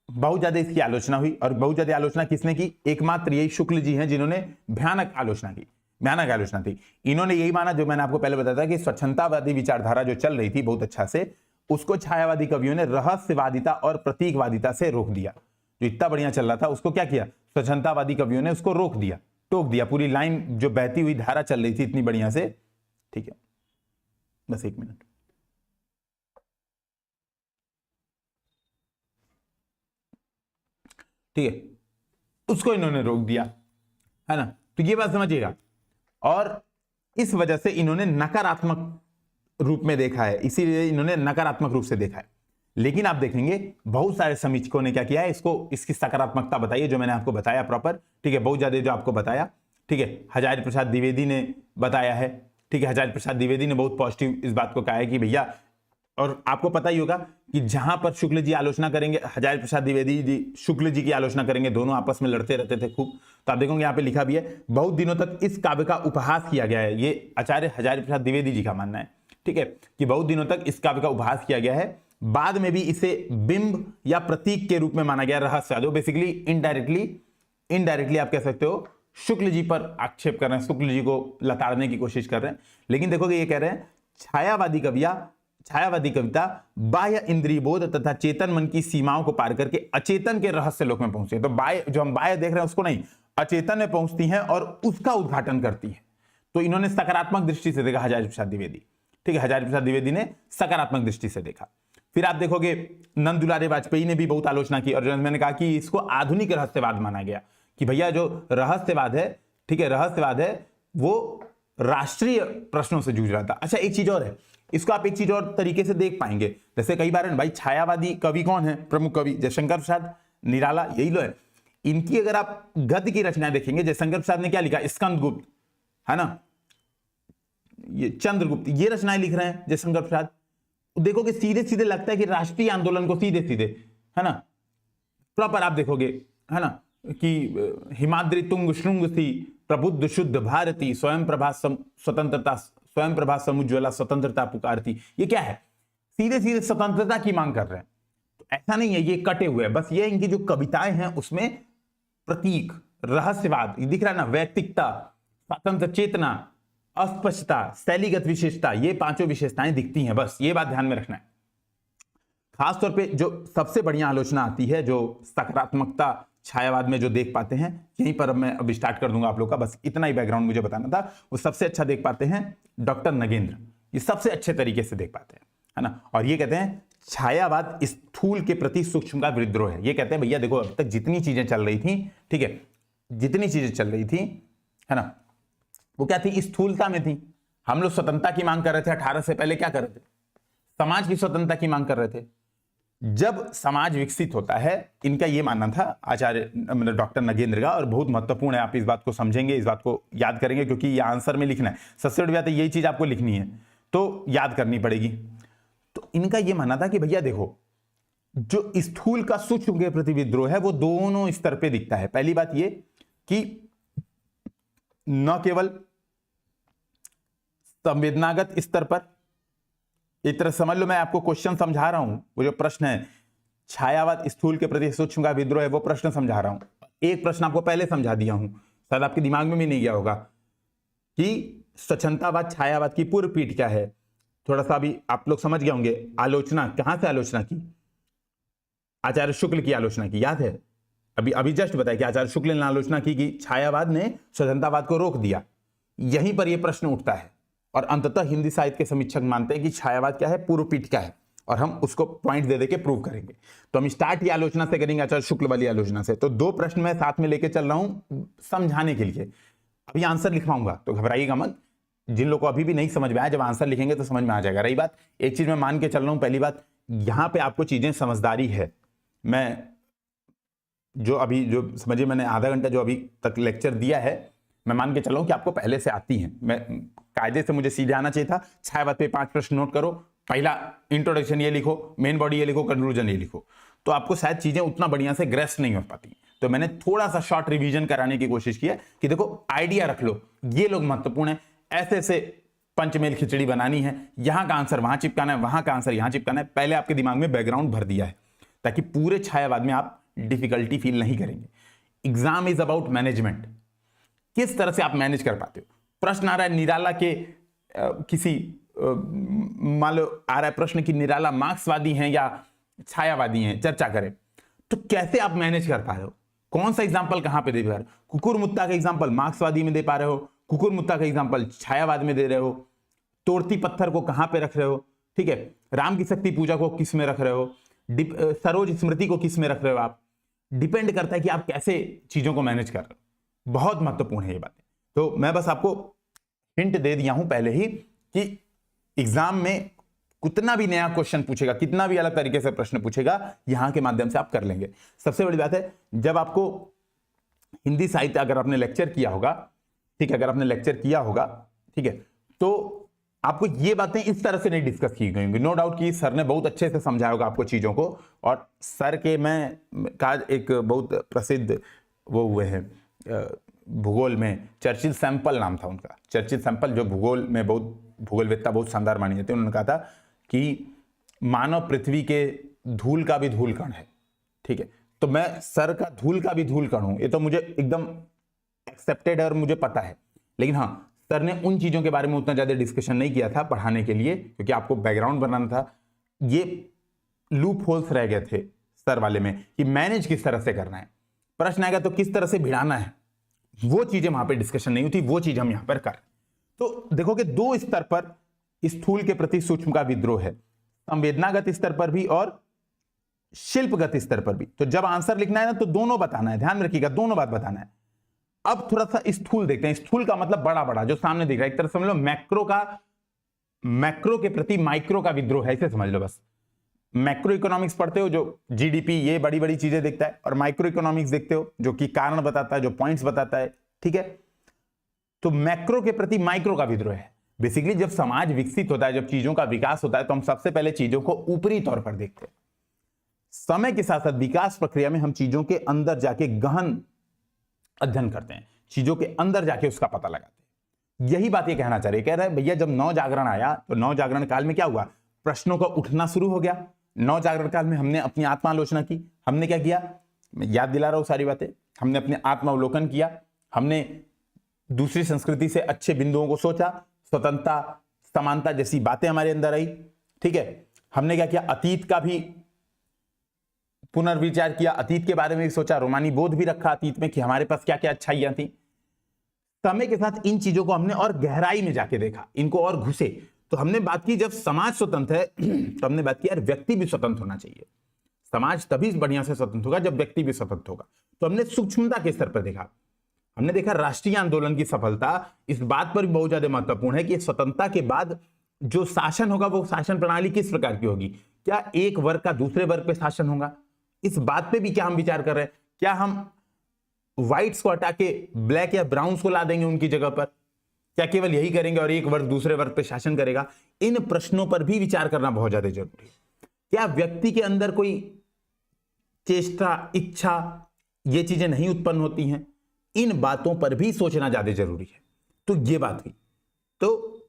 बहुत ज्यादा इसकी आलोचना हुई, और बहुत ज्यादा आलोचना किसने की? एकमात्र यही शुक्ल जी हैं जिन्होंने भयानक आलोचना की, भयानक आलोचना थी। इन्होंने यही माना, जो मैंने आपको पहले बताया था, कि स्वच्छंदतावादी विचारधारा जो चल रही थी बहुत अच्छा से, उसको छायावादी कवियों ने रहस्यवादिता और प्रतीकवादिता से रोक दिया। जो इतना बढ़िया चल रहा था उसको क्या किया? स्वच्छंदतावादी कवियों ने उसको रोक दिया, टोक दिया। पूरी लाइन जो बहती हुई धारा चल रही थी इतनी बढ़िया से, ठीक है, बस एक मिनट, ठीक है, उसको इन्होंने रोक दिया, है ना। तो ये बात समझिएगा। और इस वजह से इन्होंने नकारात्मक रूप में देखा है, इसीलिए इन्होंने नकारात्मक रूप से देखा है। लेकिन आप देखेंगे बहुत सारे समीक्षकों ने क्या किया है, इसको, इसकी सकारात्मकता बताइए, जो मैंने आपको बताया प्रॉपर, ठीक है, बहुत ज्यादा जो आपको बताया, ठीक है। हजारी प्रसाद द्विवेदी ने बताया है, ठीक है, हजारी प्रसाद द्विवेदी ने बहुत पॉजिटिव इस बात को कहा है कि भैया, और आपको पता ही होगा कि जहां पर शुक्ल जी आलोचना करेंगे, हजारी प्रसाद द्विवेदी जी शुक्ल जी की आलोचना करेंगे, दोनों आपस में लड़ते रहते थे खूब। तो आप देखोगे यहाँ पे लिखा भी है, बहुत दिनों तक इस काव्य का उपहास किया गया है। ये आचार्य हजारी प्रसाद द्विवेदी जी का मानना है, ठीक है, कि बहुत दिनों तक इस काव्य का उपहास किया गया है। बाद में भी इसे बिंब या प्रतीक के रूप में माना गया, रहस्यवाद। बेसिकली इनडायरेक्टली आप कह सकते हो शुक्ल जी पर आक्षेप कर रहे हैं, शुक्ल जी को लताड़ने की कोशिश कर रहे हैं। लेकिन देखोगे ये कह रहे हैं, छायावादी कविता बाह्य इंद्रिय बोध तथा चेतन मन की सीमाओं को पार करके अचेतन के रहस्य लोक में पहुंचती है। तो बाह्य, जो हम बाह्य देख रहे हैं उसको नहीं, अचेतन में पहुंचती हैं और उसका उद्घाटन करती है। तो इन्होंने सकारात्मक दृष्टि से देखा हजारी प्रसाद द्विवेदी, ठीक है, हजारी प्रसाद द्विवेदी ने सकारात्मक दृष्टि से देखा। फिर आप देखोगे नंद दुलारे वाजपेयी ने भी बहुत आलोचना की, और मैंने कहा कि इसको आधुनिक रहस्यवाद माना गया, कि भैया जो रहस्यवाद है, ठीक है, रहस्यवाद है, वो राष्ट्रीय प्रश्नों से जूझ रहा था। अच्छा, एक चीज और है, इसको आप एक चीज और तरीके से देख पाएंगे। जैसे कई बार भाई छायावादी कवि कौन है? प्रमुख कवि जयशंकर प्रसाद, निराला, यही लो है। इनकी अगर आप गद्य की रचनाएं देखेंगे, जयशंकर प्रसाद ने क्या लिखा? स्कंदगुप्त, है ना, ये चंद्रगुप्त, ये रचनाएं लिख रहे हैं जयशंकर प्रसाद। देखोगे सीधे सीधे लगता है कि राष्ट्रीय आंदोलन को सीधे सीधे, है ना, प्रॉपर आप देखोगे, है ना, कि हिमाद्री तुंग श्रृंग थी, प्रबुद्ध शुद्ध भारती, स्वयं प्रभा स्वतंत्रता, स्वयं प्रभा समुज्वला, स्वतंत्रता पुकारती। ये क्या है? सीधे सीधे स्वतंत्रता की मांग कर रहे हैं। तो ऐसा नहीं है ये कटे हुए, बस ये इनकी जो कविताएं हैं उसमें प्रतीक, रहस्यवाद दिख रहा है ना, वैयक्तिकता, स्वतंत्र चेतना, अस्पष्टता, शैलीगत विशेषता, ये पांचों विशेषताएं दिखती हैं। बस ये बात ध्यान में रखना है। खासतौर पे जो सबसे बढ़िया आलोचना आती है, जो सकारात्मकता छायावाद में जो देख पाते हैं, यहीं पर मैं अब स्टार्ट कर दूंगा आप लोग का, बस इतना ही बैकग्राउंड मुझे बताना था। वो सबसे अच्छा देख पाते हैं डॉक्टर नगेंद्र, ये सबसे अच्छे तरीके से देख पाते हैं, है ना। और ये कहते हैं छायावाद स्थूल के प्रति सूक्ष्म का विद्रोह है। ये कहते हैं भैया देखो, अब तक जितनी चीजें चल रही थी, ठीक है, जितनी चीजें चल रही थी, है ना, वो क्या थी? स्थूलता में थी। हम लोग स्वतंत्रता की मांग कर रहे थे, 18 से पहले क्या कर रहे थे? समाज की स्वतंत्रता की मांग कर रहे थे। जब समाज विकसित होता है, इनका ये मानना था आचार्य मतलब डॉक्टर नगेंद्र का, और बहुत महत्वपूर्ण है, आप इस बात को समझेंगे, इस बात को याद करेंगे, क्योंकि ये आंसर में लिखना है। सबसे बड़ी बात है यही चीज आपको लिखनी है, तो याद करनी पड़ेगी। तो इनका ये मानना था कि भैया देखो, जो स्थूल का सूक्ष्म के प्रति विद्रोह है वो दोनों स्तर पे दिखता है। पहली बात ये कि न केवल संवेदनागत स्तर पर, एक तरह समझ लो, मैं आपको क्वेश्चन समझा रहा हूं, वो जो प्रश्न है छायावाद स्थूल के प्रति सूक्ष्म का विद्रोह है, वो प्रश्न समझा रहा हूं। एक प्रश्न आपको पहले समझा दिया हूं, शायद आपके दिमाग में भी नहीं गया होगा, कि स्वच्छंदतावाद छायावाद की पूर्व पीठ क्या है। थोड़ा सा अभी आप लोग समझ गए होंगे। आलोचना कहां से आलोचना की? आचार्य शुक्ल की आलोचना की, याद है? अभी जस्ट बताया कि आचार्य शुक्ल ने आलोचना की कि छायावाद ने स्वतंत्रतावाद को रोक दिया। यहीं पर यह प्रश्न उठता है, और अंततः हिंदी साहित्य के समीक्षक मानते हैं कि छायावाद क्या है, पूर्व पीठ क्या है, और हम उसको पॉइंट दे के प्रूव करेंगे। तो हम स्टार्ट ये आलोचना से करेंगे, आचार्य शुक्ल वाली आलोचना से। तो दो प्रश्न मैं साथ में लेके चल रहा हूं समझाने के लिए। अभी आंसर लिखवाऊंगा तो घबराइएगा मत। जिन लोगों को अभी भी नहीं समझ में आया, जब आंसर लिखेंगे तो समझ में आ जाएगा। रही बात, एक चीज मैं मान के चल रहा हूं, पहली बात यहां पे आपको चीजें समझदारी है। मैं जो समझिए, मैंने आधा घंटा जो अभी तक लेक्चर दिया है, मैं मान के चल रहा हूं कि आपको पहले से आती हैं। मैं कायदे से मुझे सीधे आना चाहिए था। छायावाद पे 5 प्रश्न नोट करो, पहला इंट्रोडक्शन ये लिखो, मेन बॉडी ये लिखो, कंक्लूजन ये लिखो, तो आपको शायद चीजें उतना बढ़िया से ग्रेस्प नहीं हो पाती। तो मैंने थोड़ा सा शॉर्ट रिवीजन कराने की कोशिश की है कि देखो आइडिया रख लो, ये लोग महत्वपूर्ण है, ऐसे ऐसे पंचमेल खिचड़ी बनानी है, यहां का आंसर वहां चिपकाना है, वहां का आंसर यहां चिपकाना है। पहले आपके दिमाग में बैकग्राउंड भर दिया है ताकि पूरे छायावाद में आप डिफिकल्टी फील नहीं करेंगे। एग्जाम इज अबाउट मैनेजमेंट, किस तरह से आप मैनेज कर पाते हो। प्रश्न आ रहा है निराला के किसी मान लो आ रहा है प्रश्न कि निराला मार्क्सवादी हैं या छायावादी हैं, चर्चा करें, तो कैसे आप मैनेज कर पा रहे हो, कौन सा एग्जांपल कहां पे दे पा रहे हो। कुकुर मुत्ता का एग्जांपल मार्क्सवादी में दे पा रहे हो, कुकुर मुत्ता का एग्जांपल छायावाद में दे रहे हो, तोड़ती पत्थर को कहां पे रख रहे हो, ठीक है, राम की शक्ति पूजा को किस में रख रहे हो, सरोज स्मृति को किस में रख रहे हो। आप डिपेंड करता है कि आप कैसे चीजों को मैनेज कर रहे हो, बहुत महत्वपूर्ण है ये बातें। तो मैं बस आपको हिंट दे दिया हूं पहले ही कि एग्जाम में कितना भी नया क्वेश्चन पूछेगा, कितना भी अलग तरीके से प्रश्न पूछेगा, यहां के माध्यम से आप कर लेंगे। सबसे बड़ी बात है, जब आपको हिंदी साहित्य अगर आपने लेक्चर किया होगा, ठीक है, अगर आपने लेक्चर किया होगा, ठीक है, तो आपको ये बातें इस तरह से नहीं डिस्कस की गई होंगी। नो डाउट कि सर ने बहुत अच्छे से समझाया होगा आपको चीजों को। और सर के मैं का एक बहुत प्रसिद्ध वो हुए हैं भूगोल में, चर्चिल सैंपल नाम था उनका, चर्चिल सैंपल, जो भूगोल में बहुत भूगोलवेत्ता बहुत शानदार मानी जाती है। उन्होंने कहा था कि मानव पृथ्वी के धूल का भी धूल कण है, ठीक है। तो मैं सर का धूल का भी धूल कण हूं, ये तो मुझे एकदम एक्सेप्टेड है और मुझे पता है। लेकिन हाँ, सर ने उन चीजों के बारे में उतना ज्यादा डिस्कशन नहीं किया था पढ़ाने के लिए, क्योंकि आपको बैकग्राउंड बनाना था। ये लूप होल्स रह गए थे सर वाले में कि मैनेज किस तरह से करना है, प्रश्न आएगा तो किस तरह से भिड़ाना है, वो चीजें वहां पे डिस्कशन नहीं होती, वो चीज हम यहां पर कर। तो देखो कि दो स्तर पर स्थूल के प्रति सूक्ष्म का विद्रोह है, संवेदनागत स्तर पर भी और शिल्पगत स्तर पर भी। तो जब आंसर लिखना है ना, तो दोनों बताना है, ध्यान रखिएगा, दोनों बात बताना है। अब थोड़ा सा स्थूल देखते हैं। स्थूल का मतलब बड़ा बड़ा जो सामने दिख रहा है, एक तरह समझ लो मैक्रो का, मैक्रो के प्रति माइक्रो का विद्रोह है, ऐसे समझ लो बस। मैक्रो इकोनॉमिक्स पढ़ते हो जो जीडीपी ये बड़ी बड़ी चीजें देखता है, और माइक्रो इकोनॉमिक्स देखते हो जो कि कारण बताता है, जो पॉइंट्स बताता है, ठीक है। तो मैक्रो के प्रति माइक्रो का विद्रोह है। बेसिकली जब समाज विकसित होता है, जब चीजों का विकास होता है, तो हम सबसे पहले चीजों को ऊपरी तौर पर देखते हैं। समय के साथ साथ विकास प्रक्रिया में हम चीजों के अंदर जाके गहन अध्ययन करते हैं, चीजों के अंदर जाके उसका पता लगाते हैं। यही बात ये कहना चाह रहे, कह रहे हैं भैया जब नव जागरण आया, तो नव जागरण काल में क्या हुआ, प्रश्नों का उठना शुरू हो गया। नव जागरण काल में हमने अपनी आत्मालोचना की। हमने क्या किया, मैं याद दिला रहा हूं सारी बातें, हमने अपने आत्मावलोकन किया, हमने दूसरी संस्कृति से अच्छे बिंदुओं को सोचा, स्वतंत्रता समानता जैसी बातें हमारे अंदर आई, ठीक है। हमने क्या किया, अतीत का भी पुनर्विचार किया, अतीत के बारे में भी सोचा, रोमानी बोध भी रखा अतीत में कि हमारे पास क्या क्या अच्छाइयां थी। समय के साथ इन चीजों को हमने और गहराई में जाके देखा, इनको और घुसे। तो हमने बात की जब समाज स्वतंत्र है तो हमने बात की यार व्यक्ति भी स्वतंत्र होना चाहिए। समाज तभी बढ़िया से स्वतंत्र होगा जब व्यक्ति भी स्वतंत्र होगा। तो हमने सूक्ष्मता के स्तर पर देखा, हमने देखा राष्ट्रीय आंदोलन की सफलता इस बात पर भी बहुत ज्यादा महत्वपूर्ण है कि स्वतंत्रता के बाद जो शासन होगा वो शासन प्रणाली किस प्रकार की होगी। क्या एक वर्ग का दूसरे वर्ग पे शासन होगा, इस बात पे भी क्या हम विचार कर रहे हैं। क्या हम व्हाइट्स को हटा के ब्लैक या ब्राउन्स को ला देंगे उनकी जगह पर, क्या केवल यही करेंगे और एक वर्ग दूसरे वर्ग पे शासन करेगा। इन प्रश्नों पर भी विचार करना बहुत ज्यादा जरूरी है। क्या व्यक्ति के अंदर कोई चेष्टा, इच्छा, ये चीजें नहीं उत्पन्न होती हैं, इन बातों पर भी सोचना ज्यादा जरूरी है। तो ये बात हुई। तो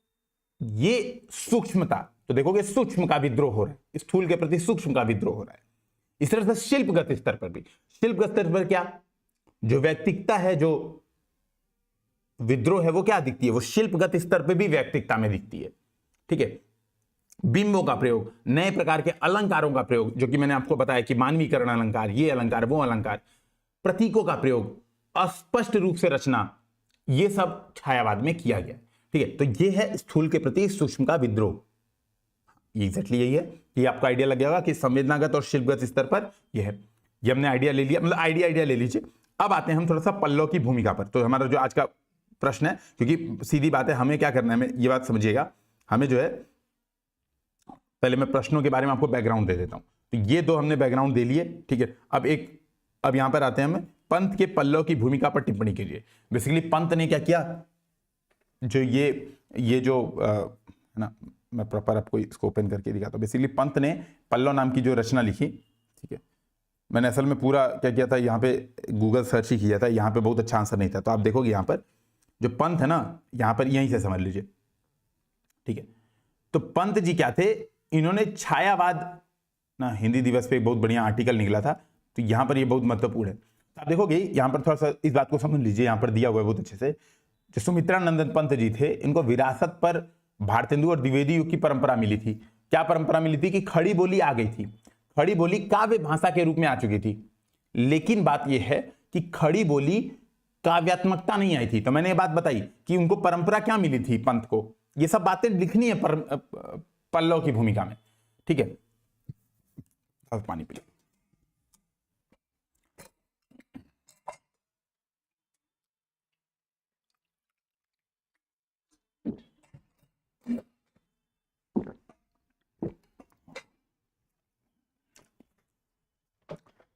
ये सूक्ष्मता, तो देखोगे सूक्ष्म का विद्रोह हो रहा है, स्थूल के प्रति सूक्ष्म का विद्रोह हो रहा है। इस तरह से शिल्पगत स्तर पर भी, शिल्पगत स्तर पर क्या, जो व्यक्तिकता है, जो विद्रोह है, वो क्या दिखती है, वो शिल्पगत स्तर पर भी व्यक्तिकता में दिखती है, ठीक है। बिंबों का प्रयोग, नए प्रकार के अलंकारों का प्रयोग, जो कि मैंने आपको बताया कि मानवीकरण अलंकार, ये अलंकार, वो अलंकार, प्रतीकों का प्रयोग, अस्पष्ट रूप से रचना, ये सब छायावाद में किया गया, ठीक है। तो ये है स्थूल के प्रति सूक्ष्म का विद्रोह। एग्जैक्टली यही है। ये आपको आइडिया लग जाएगा कि संवेदनागत और शिल्पगत स्तर पर ये है। ये हमने आइडिया ले लिया, मतलब आइडिया ले लीजिए। अब आते हैं हम थोड़ा सा पल्लव की भूमिका पर। तो हमारा जो आज का प्रश्न है, क्योंकि सीधी बात है, हमें क्या करना है, हमें ये बात समझिएगा, हमें जो है, पहले मैं प्रश्नों के बारे में आपको बैकग्राउंड दे देता हूं। तो ये दो हमने बैकग्राउंड दे लिए, ठीक है। अब यहां पर आते हैं, हमें पंत के पल्लव की भूमिका पर टिप्पणी कीजिए। बेसिकली पंत ने क्या किया, जो ये जो है ना, मैं प्रॉपर आपको इसको ओपन करके दिखाता हूं। बेसिकली पंत ने पल्लव नाम की जो रचना लिखी, ठीक है, मैंने असल में पूरा क्या किया था, यहाँ पे गूगल सर्च ही किया था, यहाँ पे बहुत अच्छा आंसर नहीं था। तो आप देखोगे यहाँ पर जो पंत है ना, यहाँ पर यहीं से समझ लीजिए, ठीक है। तो पंत जी क्या थे, इन्होंने छायावाद ना, हिंदी दिवस पे एक बहुत बढ़िया आर्टिकल निकला था, तो यहाँ पर ये बहुत महत्वपूर्ण है। तो आप देखोगे यहाँ पर थोड़ा सा इस बात को समझ लीजिए, यहाँ पर दिया हुआ है बहुत अच्छे से। जो सुमित्रानंदन पंत जी थे, इनको विरासत पर भारतेंदु और द्विवेदी युग की परंपरा मिली थी। क्या परंपरा मिली थी कि खड़ी बोली आ गई थी, खड़ी बोली काव्य भाषा के रूप में आ चुकी थी। लेकिन बात यह है कि खड़ी बोली काव्यात्मकता नहीं आई थी। तो मैंने ये बात बताई कि उनको परंपरा क्या मिली थी पंत को, ये सब बातें लिखनी है पल्लव की भूमिका में, ठीक है। अब पानी पी लो।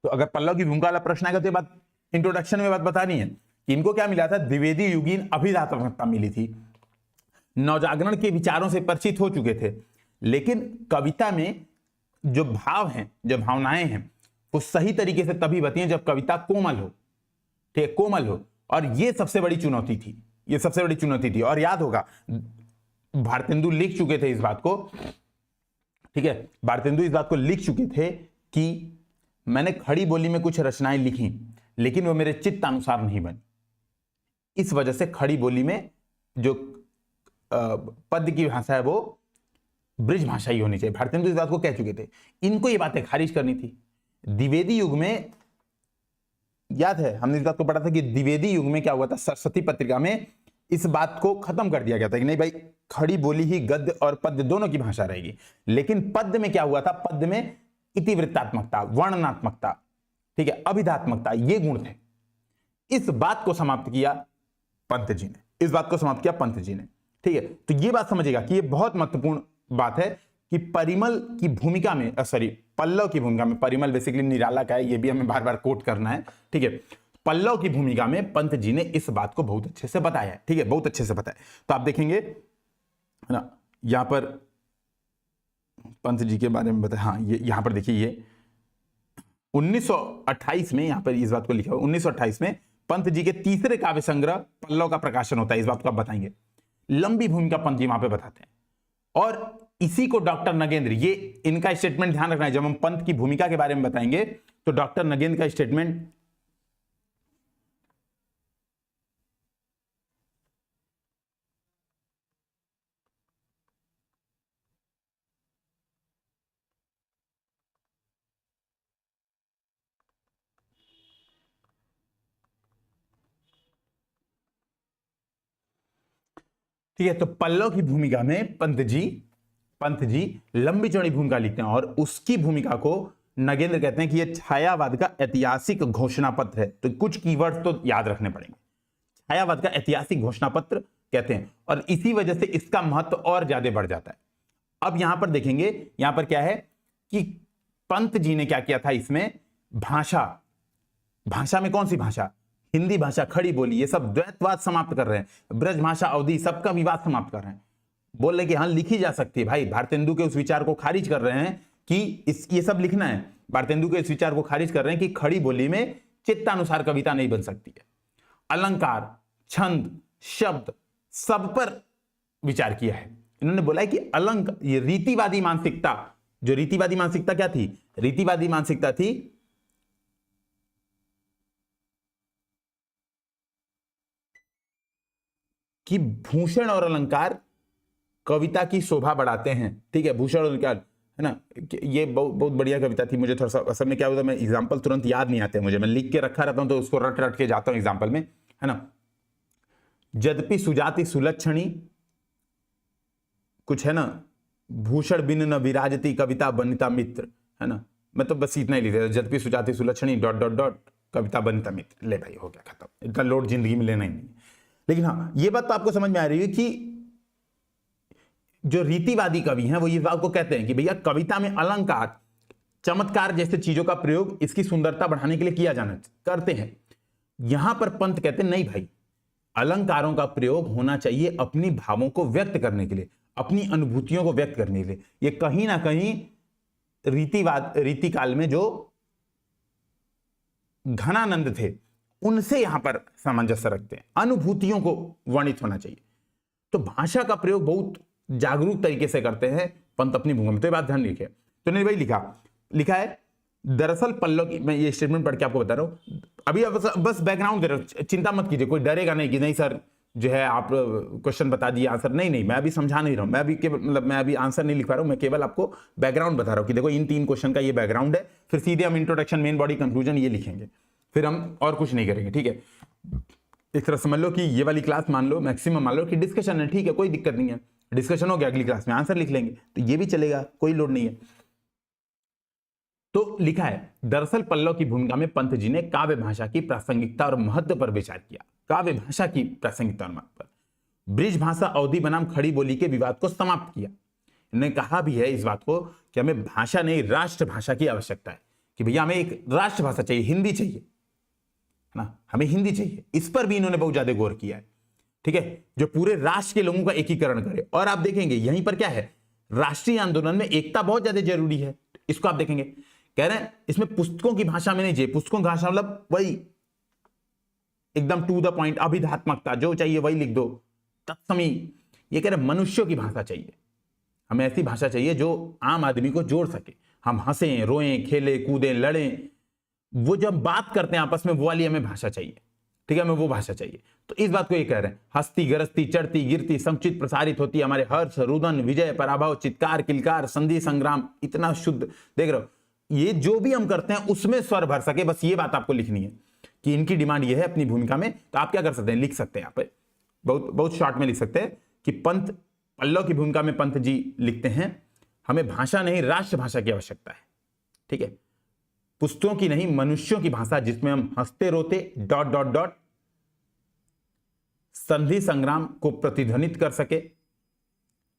तो अगर पल्लव की भूमिका वाला प्रश्न आएगा तो ये बात इंट्रोडक्शन में बात बतानी है कि इनको क्या मिला था, द्विवेदी युगीन अभिधात्मकता मिली थी। नवजागरण के विचारों से परिचित हो चुके थे, लेकिन कविता में जो भाव हैं, जो भावनाएं हैं, वो सही तरीके से तभी बती हैं जब कविता कोमल हो, ठीक है, कोमल हो। और ये सबसे बड़ी चुनौती थी, ये सबसे बड़ी चुनौती थी। और याद होगा भारतेंदु लिख चुके थे इस बात को, ठीक है, भारतेंदु इस बात को लिख चुके थे कि मैंने खड़ी बोली में कुछ रचनाएं लिखी, लेकिन वो मेरे चित्त अनुसार नहीं बनी। इस वजह से खड़ी बोली में जो पद्य की भाषा है वो ब्रिज भाषा ही होनी चाहिए। भारतेंदु इस बात को कह चुके थे, इनको ये बातें खारिज करनी थी। द्विवेदी युग में याद है हमने इस बात को पढ़ा था कि द्विवेदी युग में क्या हुआ था, सरस्वती पत्रिका में इस बात को खत्म कर दिया गया था कि नहीं भाई, खड़ी बोली ही गद्य और पद्य दोनों की भाषा रहेगी। लेकिन पद्य में क्या हुआ था, पद्य में इतिवृत्तात्मकता, वर्णनात्मकता, ठीक है, अभिधात्मकता, ये गुण थे। इस बात को समाप्त किया पंत जी ने, इस बात को समाप्त किया पंत जी ने, ठीक है। तो ये बात समझिएगा कि ये बहुत महत्वपूर्ण बात है कि परिमल की भूमिका में, पल्लव की भूमिका में, परिमल बेसिकली निराला का है, ये भी हमें बार बार कोट करना है, ठीक है। पल्लव की भूमिका में पंत जी ने इस बात को बहुत अच्छे से बताया है, ठीक है, बहुत अच्छे से बताया। तो आप देखेंगे है ना, यहां पर पंत जी के बारे में बताया। हाँ, ये यहां पर देखिए, ये 1928 में यहां पर इस बात को लिखा हुआ, 1928 में पंत जी के तीसरे काव्य संग्रह पल्लव का प्रकाशन होता है। इस बात को आप बताएंगे, लंबी भूमिका पंत जी वहां पे बताते हैं। और इसी को डॉक्टर नगेंद्र, ये इनका स्टेटमेंट ध्यान रखना है, जब हम पंत की भूमिका के बारे में बताएंगे तो डॉक्टर नगेंद्र का स्टेटमेंट ठीक है। तो पल्लव की भूमिका में पंत जी लंबी चौड़ी भूमिका लिखते हैं और उसकी भूमिका को नगेंद्र कहते हैं कि यह छायावाद का ऐतिहासिक घोषणा पत्र है। तो कुछ कीवर्ड तो याद रखने पड़ेंगे, छायावाद का ऐतिहासिक घोषणा पत्र कहते हैं, और इसी वजह से इसका महत्व और ज्यादा बढ़ जाता है। अब यहां पर देखेंगे, यहां पर क्या है कि पंत जी ने क्या किया था, इसमें भाषा में कौन सी भाषा, हिंदी भाषा, खड़ी बोली, ये सब द्वैतवाद समाप्त कर रहे हैं, ब्रज भाषा, अवधि, सबका विवाद समाप्त कर रहे हैं। बोल रहे कि हाँ लिखी जा सकती है। भाई भारतेंदु के उस विचार को खारिज कर रहे हैं कि ये सब लिखना है। भारतेंदु के इस विचार को खारिज कर रहे हैं कि खड़ी बोली में चित्तानुसार कविता नहीं बन सकती है। अलंकार, छंद, शब्द, सब पर विचार किया है। इन्होंने बोला है कि ये रीतिवादी मानसिकता, जो रीतिवादी मानसिकता क्या थी, रीतिवादी मानसिकता थी कि भूषण और अलंकार कविता की शोभा बढ़ाते हैं, ठीक है, भूषण और अलंकार, है ना। ये बहुत बढ़िया कविता थी। मुझे थोड़ा सा असल में क्या होता है, मैं एग्जाम्पल तुरंत याद नहीं आते मुझे, मैं लिख के रखा रहता हूं तो उसको रट रट के जाता हूं एग्जाम्पल में, है ना। यद्यपि सुजाति सुलक्षणी, कुछ है ना, भूषण बिन न विराजती कविता बनिता मित्र, है ना। मैं तो बस इतना ही लिख देता, यद्यपि सुजाति सुलक्षणी ... कविता बनिता मित्र। ले भाई, हो गया खत्म, इतना लोड जिंदगी में लेना ही नहीं। लेकिन हाँ, ये बात तो आपको समझ में आ रही है कि जो रीतिवादी कवि हैं वो इस बात को कहते हैं कि भैया कविता में अलंकार, चमत्कार जैसे चीजों का प्रयोग इसकी सुंदरता बढ़ाने के लिए किया जाना करते हैं। यहां पर पंत कहते हैं नहीं भाई, अलंकारों का प्रयोग होना चाहिए अपनी भावों को व्यक्त करने के लिए, अपनी अनुभूतियों को व्यक्त करने के लिए। ये कहीं ना कहीं रीतिकाल में जो घनानंद थे उनसे यहां पर सामंजस्य रखते हैं, अनुभूतियों को वर्णित होना चाहिए। तो भाषा का प्रयोग बहुत जागरूक तरीके से करते हैं पंत अपनी भूमि में, तो ये बात ध्यान रखिए। तो नहीं भाई लिखा है दरअसल पल्लव की, मैं ये स्टेटमेंट पढ़ के आपको बता रहा हूं, अभी बस बैकग्राउंड दे रहा हूं, चिंता मत कीजिए, कोई डरेगा नहीं कि नहीं सर जो है आप क्वेश्चन बता दिए आंसर, नहीं, मैं अभी समझा नहीं रहा हूं, मैं अभी आंसर नहीं लिख पा रहा हूं, मैं केवल आपको बैकग्राउंड बता रहा हूं कि देखो इन 3 क्वेश्चन का ये बैकग्राउंड है, फिर सीधे हम इंट्रोडक्शन, मेन बॉडी, कंक्लूजन ये लिखेंगे, फिर हम और कुछ नहीं करेंगे, ठीक है। एक तरह समझ लो कि ये वाली क्लास मान लो मैक्सिमम मान लो कि डिस्कशन है, ठीक है, कोई दिक्कत नहीं है, डिस्कशन हो गया, अगली क्लास में आंसर लिख लेंगे, तो ये भी चलेगा, कोई लोड नहीं है। तो लिखा है दरअसल पल्लव की भूमिका में पंत जी ने काव्य भाषा की प्रासंगिकता और महत्व पर विचार किया, काव्य भाषा की प्रासंगिकता और महत्व पर, ब्रिज भाषा अवधि बनाम खड़ी बोली के विवाद को समाप्त किया। इन्होंने कहा भी है इस बात को कि हमें भाषा नहीं राष्ट्र भाषा की आवश्यकता है, कि भैया हमें एक राष्ट्र भाषा चाहिए, हिंदी चाहिए, है ना, हमें हिंदी चाहिए, इस पर भी इन्होंने बहुत ज्यादा गौर किया है, ठीक है, जो पूरे राष्ट्र के लोगों का एकीकरण करे। और आप देखेंगे यहीं पर क्या है, राष्ट्रीय आंदोलन में एकता बहुत ज्यादा जरूरी है, इसको आप देखेंगे, कह रहे हैं इसमें पुस्तकों की भाषा में नहीं चाहिए, पुस्तकों की भाषा मतलब वही एकदम टू द पॉइंट, अभिधात्मकता, जो चाहिए वही लिख दो, तत्समी, ये कह रहे मनुष्यों की भाषा चाहिए, हमें ऐसी भाषा चाहिए जो आम आदमी को जोड़ सके, हम हंसें, रोएं, खेलें, कूदें, लड़ें, वो जब बात करते हैं आपस में वो वाली हमें भाषा चाहिए, ठीक है, हमें वो भाषा चाहिए। तो इस बात को ये कह रहे हैं, हंसती गरजती चढ़ती गिरती संचित प्रसारित होती हमारे हर्ष रुदन विजय पराभव चित्कार किलकार संधि संग्राम, इतना शुद्ध, देख रहे हो, ये जो भी हम करते हैं उसमें स्वर भर सके, बस ये बात आपको लिखनी है कि इनकी डिमांड ये है अपनी भूमिका में। तो आप क्या कर सकते हैं, लिख सकते हैं, यहाँ पे बहुत शॉर्ट में लिख सकते हैं कि पंत पल्लव की भूमिका में पंत जी लिखते हैं हमें भाषा नहीं राष्ट्र भाषा की आवश्यकता है, ठीक है, पुस्तकों की नहीं मनुष्यों की भाषा जिसमें हम हंसते रोते ... संधि संग्राम को प्रतिध्वनित कर सके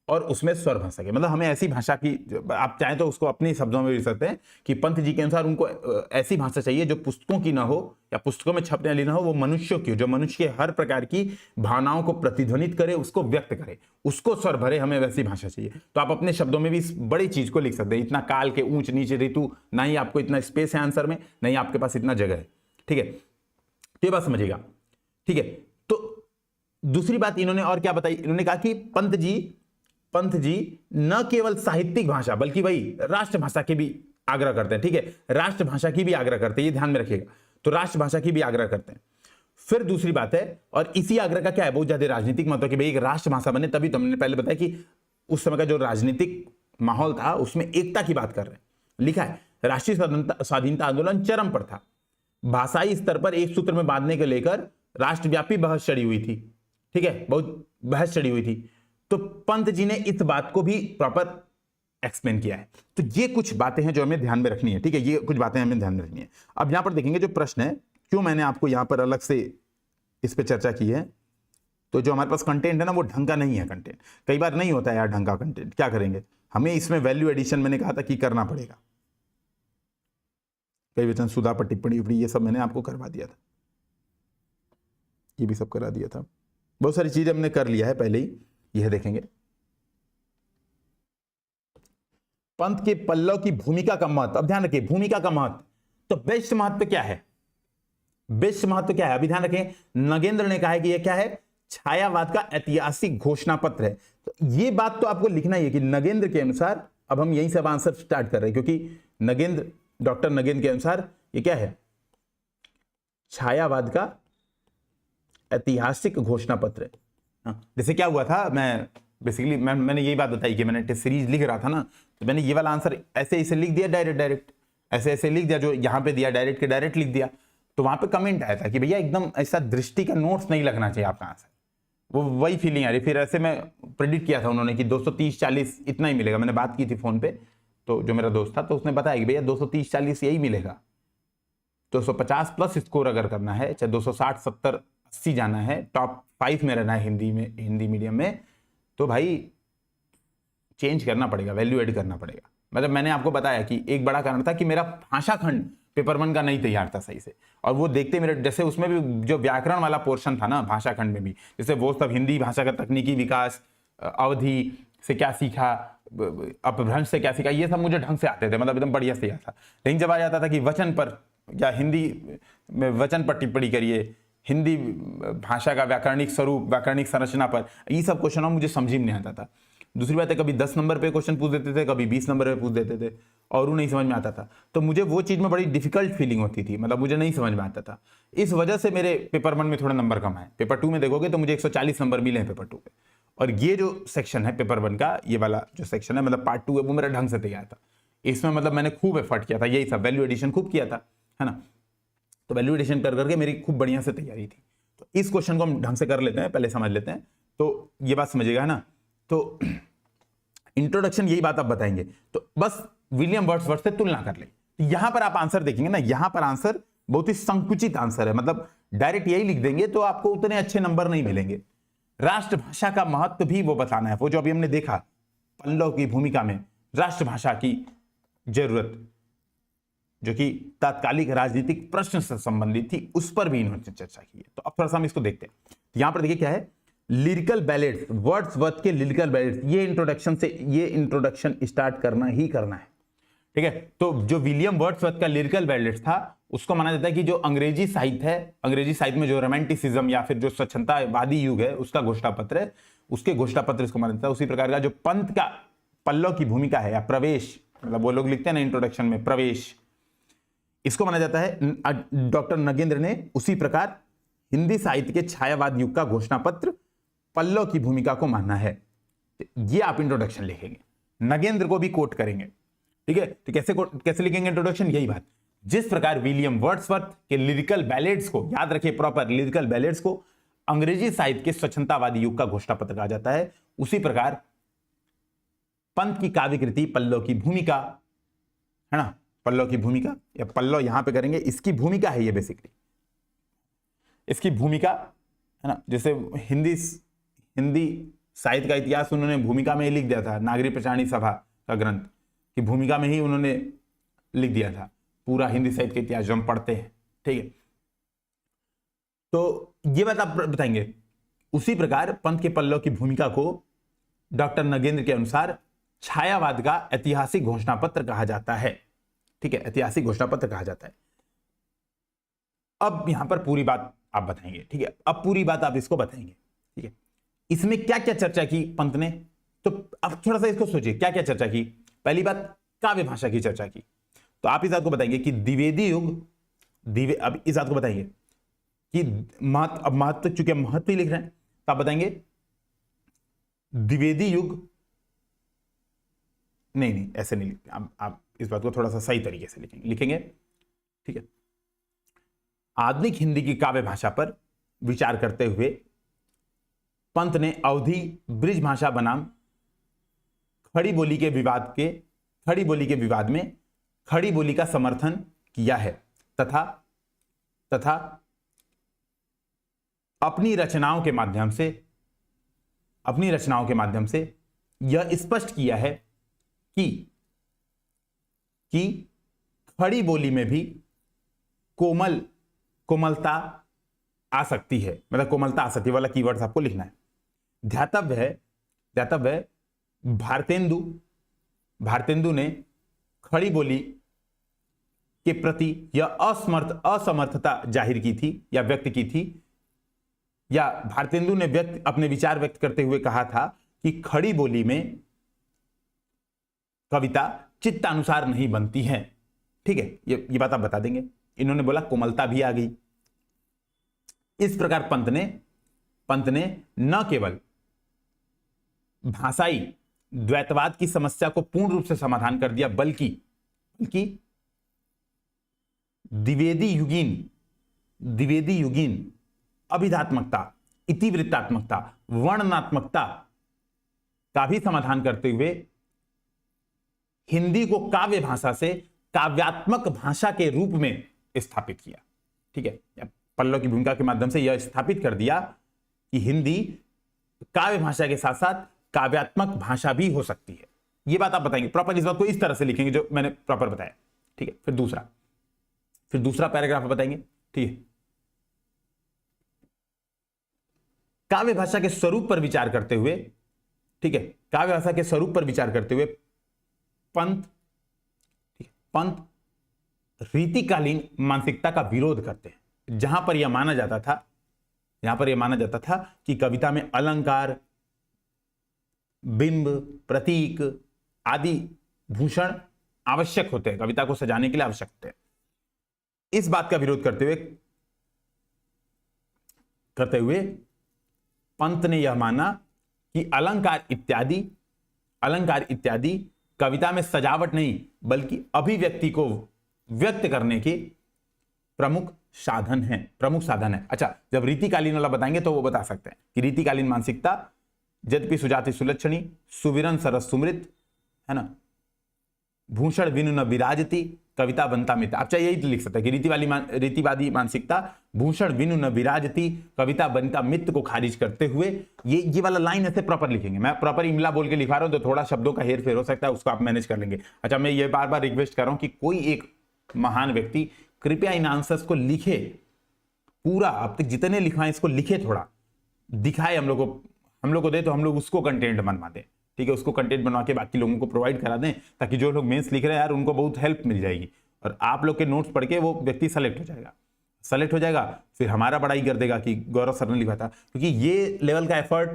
और उसमें स्वर भर सके, मतलब हमें ऐसी भाषा की, आप चाहें तो उसको अपने शब्दों में लिख सकते हैं कि पंत जी के अनुसार उनको ऐसी भाषा चाहिए जो पुस्तकों की ना हो या पुस्तकों में छपने वाली ना हो, वो मनुष्यों की हो, जो मनुष्य के हर प्रकार की भावनाओं को प्रतिध्वनित करे, उसको व्यक्त करे, उसको स्वर भरे, हमें वैसी भाषा चाहिए। तो आप अपने शब्दों में भी इस बड़ी चीज को लिख सकते हैं, इतना काल के ऊंच नीचे ऋतु, ना ही आपको इतना स्पेस है आंसर में, ना ही आपके पास इतना जगह है, ठीक है, तो ये बात समझिएगा, ठीक है। तो दूसरी बात इन्होंने और क्या बताई, इन्होंने कहा कि पंत जी न केवल साहित्यिक भाषा बल्कि वही राष्ट्र भाषा की भी आग्रह करते हैं, ठीक है, राष्ट्र भाषा की भी आग्रह करते हैं, ये ध्यान में रखिएगा, तो राष्ट्र भाषा की भी आग्रह करते हैं। फिर दूसरी बात है, और इसी आग्रह का क्या है, बहुत ज्यादा राजनीतिक महत्व कि भाई एक राष्ट्र भाषा बने, तभी तो हमने पहले बताया कि उस समय का जो राजनीतिक माहौल था उसमें एकता की बात कर रहे हैं। लिखा है राष्ट्रीय स्वाधीनता आंदोलन चरम पर था, भाषाई स्तर पर एक सूत्र में बांधने को लेकर राष्ट्रव्यापी बहस चढ़ी हुई थी, ठीक है, बहुत बहस चढ़ी हुई थी। तो पंत जी ने इस बात को भी प्रॉपर एक्सप्लेन किया है। तो ये कुछ बातें हैं जो हमें ध्यान में रखनी है, ठीक है, ये कुछ बातें हमें ध्यान में रखनी है। अब यहां पर देखेंगे जो प्रश्न है, क्यों मैंने आपको यहां पर अलग से इस पे चर्चा की है, तो जो हमारे पास कंटेंट है ना वो ढंग का नहीं है कंटेंट, कई बार नहीं होता है यार ढंग का कंटेंट, क्या करेंगे, हमें इसमें वैल्यू एडिशन मैंने कहा था कि करना पड़ेगा, कई वचन सुधा पर टिप्पणी उपड़ी ये सब मैंने आपको करवा दिया था, ये भी सब करा दिया था, बहुत सारी चीजें हमने कर लिया है पहले ही, यह देखेंगे। पंत के पल्लव की भूमिका का महत्व, अब ध्यान रखिए भूमिका का महत्व, तो बेस्ट महत्व क्या है, बेस्ट महत्व क्या है, अभी ध्यान रखें, नगेंद्र ने कहा है कि यह क्या है, छायावाद का ऐतिहासिक घोषणा पत्र है। तो ये बात तो आपको लिखना ही है कि नगेंद्र के अनुसार, अब हम यहीं से अब आंसर स्टार्ट कर रहे हैं क्योंकि नगेंद्र, डॉक्टर नगेंद्र के अनुसार ये क्या है, छायावाद का ऐतिहासिक घोषणा पत्र है। जैसे क्या हुआ था, मैं बेसिकली मैंने यही बात बताई कि मैंने टेस्ट सीरीज लिख रहा था ना, तो मैंने ये वाला आंसर ऐसे इसे लिख दिया, डायरेक्ट ऐसे लिख दिया, जो यहाँ पे दिया डायरेक्ट के डायरेक्ट लिख दिया। तो वहां पे कमेंट आया था कि भैया एकदम ऐसा दृष्टि का नोट्स नहीं लगना चाहिए आपका आंसर, वो वही फीलिंग आ रही। फिर ऐसे मैं प्रेडिक्ट किया था उन्होंने कि 230-40 इतना ही मिलेगा, मैंने बात की थी फोन पे, तो जो मेरा दोस्त था तो उसने बताया कि भैया 230-40 यही मिलेगा, 250 प्लस स्कोर अगर करना है, चाहे 260-70-80 जाना है, टॉप 5 में रहना है हिंदी मीडियम में, तो भाई चेंज करना पड़ेगा, वैल्यू एड करना पड़ेगा। मतलब मैंने आपको बताया कि एक बड़ा कारण था कि मेरा भाषा खंड पेपर 1 का नहीं तैयार था सही से, और वो देखते मेरे, जैसे उसमें भी जो व्याकरण वाला पोर्शन था ना भाषा खंड में भी, जैसे वो सब हिंदी भाषा का तकनीकी विकास, अवधि से क्या सीखा, अपभ्रंश से क्या सीखा, ये सब मुझे ढंग से आते थे, मतलब एकदम बढ़िया से आता था। लेकिन जब आ जाता था कि वचन पर या हिंदी में वचन पर टिप्पणी करिए, हिंदी भाषा का व्याकरणिक स्वरूप, व्याकरणिक संरचना पर, ये सब क्वेश्चन मुझे समझ ही नहीं आता था। दूसरी बात है, कभी 10 नंबर पे क्वेश्चन पूछ देते थे, कभी 20 नंबर पे पूछ देते थे और वो नहीं समझ में आता था। तो मुझे वो चीज़ में बड़ी डिफिकल्ट फीलिंग होती थी, मतलब मुझे नहीं समझ में आता था। इस वजह से मेरे पेपर 1 में थोड़े नंबर कम आए। पेपर 2 में देखोगे तो मुझे 140 नंबर मिले हैं पेपर 2 पे। और ये जो सेक्शन है पेपर 1 का, ये वाला जो सेक्शन है, मतलब पार्ट 2 है, वो मेरा ढंग से तैयार था। इसमें मतलब मैंने खूब एफर्ट किया था, यही सब वैल्यू एडिशन खूब किया था, है ना। तो वैल्यू एडिशन कर करके मेरी खूब बढ़िया से तैयारी थी। तो इस क्वेश्चन को हम ढंग से कर लेते हैं, पहले समझ लेते हैं, तो ये बात समझिएगा, है ना। तो इंट्रोडक्शन यही बात आप बताएंगे, तो बस विलियम वर्ड्सवर्थ से तुलना कर ले। यहां पर आप आंसर देखेंगे ना, यहां पर आंसर बहुत ही संकुचित आंसर है, मतलब डायरेक्ट यही लिख देंगे तो आपको उतने अच्छे नंबर नहीं मिलेंगे। राष्ट्रभाषा का महत्व भी वो बताना है, वो जो अभी हमने देखा पल्लव की भूमिका में राष्ट्रभाषा की जरूरत, जो कि तात्कालिक राजनीतिक प्रश्न से संबंधित थी, उस पर भी इन्होंने चर्चा की है। तो अब थोड़ा सा हम इसको देखते हैं। यहां पर देखिए क्या है, लिरिकल बैलेड्स, वर्ड्सवर्थ के लिरिकल बैलेड्स, ये इंट्रोडक्शन स्टार्ट करना ही करना है, ठीक है। तो जो विलियम वर्ड्सवर्थ का लिरिकल बैलेड्स था, उसको माना जाता है कि जो अंग्रेजी साहित्य है, अंग्रेजी साहित्य में जो रोमांटिसिज्म या फिर जो स्वच्छंदतावादी युग है, उसका घोषणापत्र है, उसके घोषणापत्र इसको माना जाता है। उसी प्रकार का जो पंत का पल्लव की भूमिका है या प्रवेश, मतलब वो लोग लिखते हैं ना इंट्रोडक्शन में प्रवेश, इसको माना जाता है। डॉक्टर नगेंद्र ने उसी प्रकार हिंदी साहित्य के छायावाद युग का घोषणापत्र पल्लव की भूमिका को मानना है। ये आप इंट्रोडक्शन लिखेंगे, नगेंद्र को भी कोट करेंगे, ठीक है। तो कैसे लिखेंगे इंट्रोडक्शन, यही बात, जिस प्रकार विलियम वर्ड्सवर्थ के लिरिकल बैलेड्स को, याद रखिए प्रॉपर, लिरिकल बैलेड्स को अंग्रेजी साहित्य के स्वच्छंदतावादी युग का घोषणापत्र कहा जाता है, उसी प्रकार पंत की काव्य कृति पल्लव की भूमिका, है ना, पल्लव की भूमिका, या पल्लव यहां पे करेंगे, इसकी भूमिका है ये बेसिकली, इसकी भूमिका, है ना। जैसे हिंदी साहित्य का इतिहास उन्होंने भूमिका में ही लिख दिया था, नागरिक प्रचारणी सभा का ग्रंथ की भूमिका में ही उन्होंने लिख दिया था पूरा हिंदी साहित्य का इतिहास जो हम पढ़ते हैं, ठीक है। तो ये बात आप बताएंगे। उसी प्रकार पंत के पल्लव की भूमिका को डॉक्टर नगेंद्र के अनुसार छायावाद का ऐतिहासिक घोषणापत्र कहा जाता है, ठीक है, ऐतिहासिक घोषणापत्र कहा जाता है। अब यहां पर पूरी बात आप बताएंगे, ठीक है, अब पूरी बात आप इसको बताएंगे, ठीक है। इसमें क्या क्या चर्चा की पंत ने, तो अब थोड़ा सा इसको सोचिए, क्या क्या चर्चा की। पहली बात, काव्य भाषा की चर्चा की। तो आप इस बात को बताएंगे कि द्विवेदी युग, अब इस बात को बताएंगे कि महत्व, चूंकि महत्व ही लिख रहे हैं, तो आप बताएंगे द्विवेदी युग, नहीं ऐसे नहीं लिखते आप इस बात को थोड़ा सा सही तरीके से लिखेंगे, ठीक है। आधुनिक हिंदी की काव्य भाषा पर विचार करते हुए पंत ने अवधी ब्रिज भाषा बनाम खड़ी बोली के विवाद में खड़ी बोली का समर्थन किया है, तथा अपनी रचनाओं के माध्यम से यह स्पष्ट किया है कि खड़ी बोली में भी कोमलता आ सकती है, मतलब कोमलता आ सकती है वाला कीवर्ड्स आपको लिखना है। ध्यातव्य है भारतेंदु ने खड़ी बोली के प्रति यह असमर्थता जाहिर की थी या व्यक्त की थी, या भारतेंदु ने अपने विचार व्यक्त करते हुए कहा था कि खड़ी बोली में कविता चित्तानुसार नहीं बनती है, ठीक है। ये बात आप बता देंगे। इन्होंने बोला कोमलता भी आ गई। इस प्रकार पंत ने न केवल भाषाई द्वैतवाद की समस्या को पूर्ण रूप से समाधान कर दिया, बल्कि द्विवेदी युगीन अभिधात्मकता, इतिवृत्तात्मकता, वर्णनात्मकता का भी समाधान करते हुए हिंदी को काव्य भाषा से काव्यात्मक भाषा के रूप में स्थापित किया, ठीक है। पल्लव की भूमिका के माध्यम से यह स्थापित कर दिया कि हिंदी काव्य भाषा के साथ साथ काव्यात्मक भाषा भी हो सकती है। यह बात आप बताएंगे प्रॉपर, इस बात को इस तरह से लिखेंगे जो मैंने प्रॉपर बताया, ठीक है। फिर दूसरा पैराग्राफ बताएंगे, ठीक है। काव्य भाषा के स्वरूप पर विचार करते हुए, ठीक है, काव्य भाषा के स्वरूप पर विचार करते हुए पंत रीतिकालीन मानसिकता का विरोध करते हैं, जहां पर यह माना जाता था कि कविता में अलंकार, बिंब, प्रतीक आदि भूषण आवश्यक होते हैं, कविता को सजाने के लिए आवश्यक होते हैं। इस बात का विरोध करते हुए पंत ने यह माना कि अलंकार इत्यादि कविता में सजावट नहीं बल्कि अभिव्यक्ति को व्यक्त करने के प्रमुख साधन है। अच्छा, जब रीतिकालीन वाला बताएंगे तो वो बता सकते हैं कि रीतिकालीन मानसिकता यद्यपि सुजाति सुलक्षणी, सुविरन सरस सुमृत, है ना, भूषण विनु न विराजती, कविता बनता मित्र। आप चाहे यही लिख सकते हैं कि रीतिवादी मानसिकता भूषण विनु न विराजती, कविता बनता मित्र को खारिज करते हुए, ये वाला लाइन ऐसे प्रॉपर लिखेंगे। मैं प्रॉपर इमला बोल के लिखा रहा हूं तो थोड़ा शब्दों का हेर फेर हो सकता है, उसको आप मैनेज कर लेंगे। अच्छा, मैं ये बार बार रिक्वेस्ट कर रहा हूं कि कोई एक महान व्यक्ति कृपया इन आंसर्स को लिखे, पूरा अब तक जितने लिखवाएं इसको लिखे, थोड़ा दिखाए हम लोग को दे तो हम लोग उसको कंटेंट बनवा दें। ठीक है, उसको कंटेंट बनवा के बाकी लोगों को प्रोवाइड करा दें, ताकि जो लोग मेंस लिख रहे हैं यार उनको बहुत हेल्प मिल जाएगी, और आप लोग के नोट्स पढ़ के वो व्यक्ति सेलेक्ट हो जाएगा, फिर हमारा बड़ाई कर देगा कि गौरव सर ने लिखा था। क्योंकि ये लेवल का एफर्ट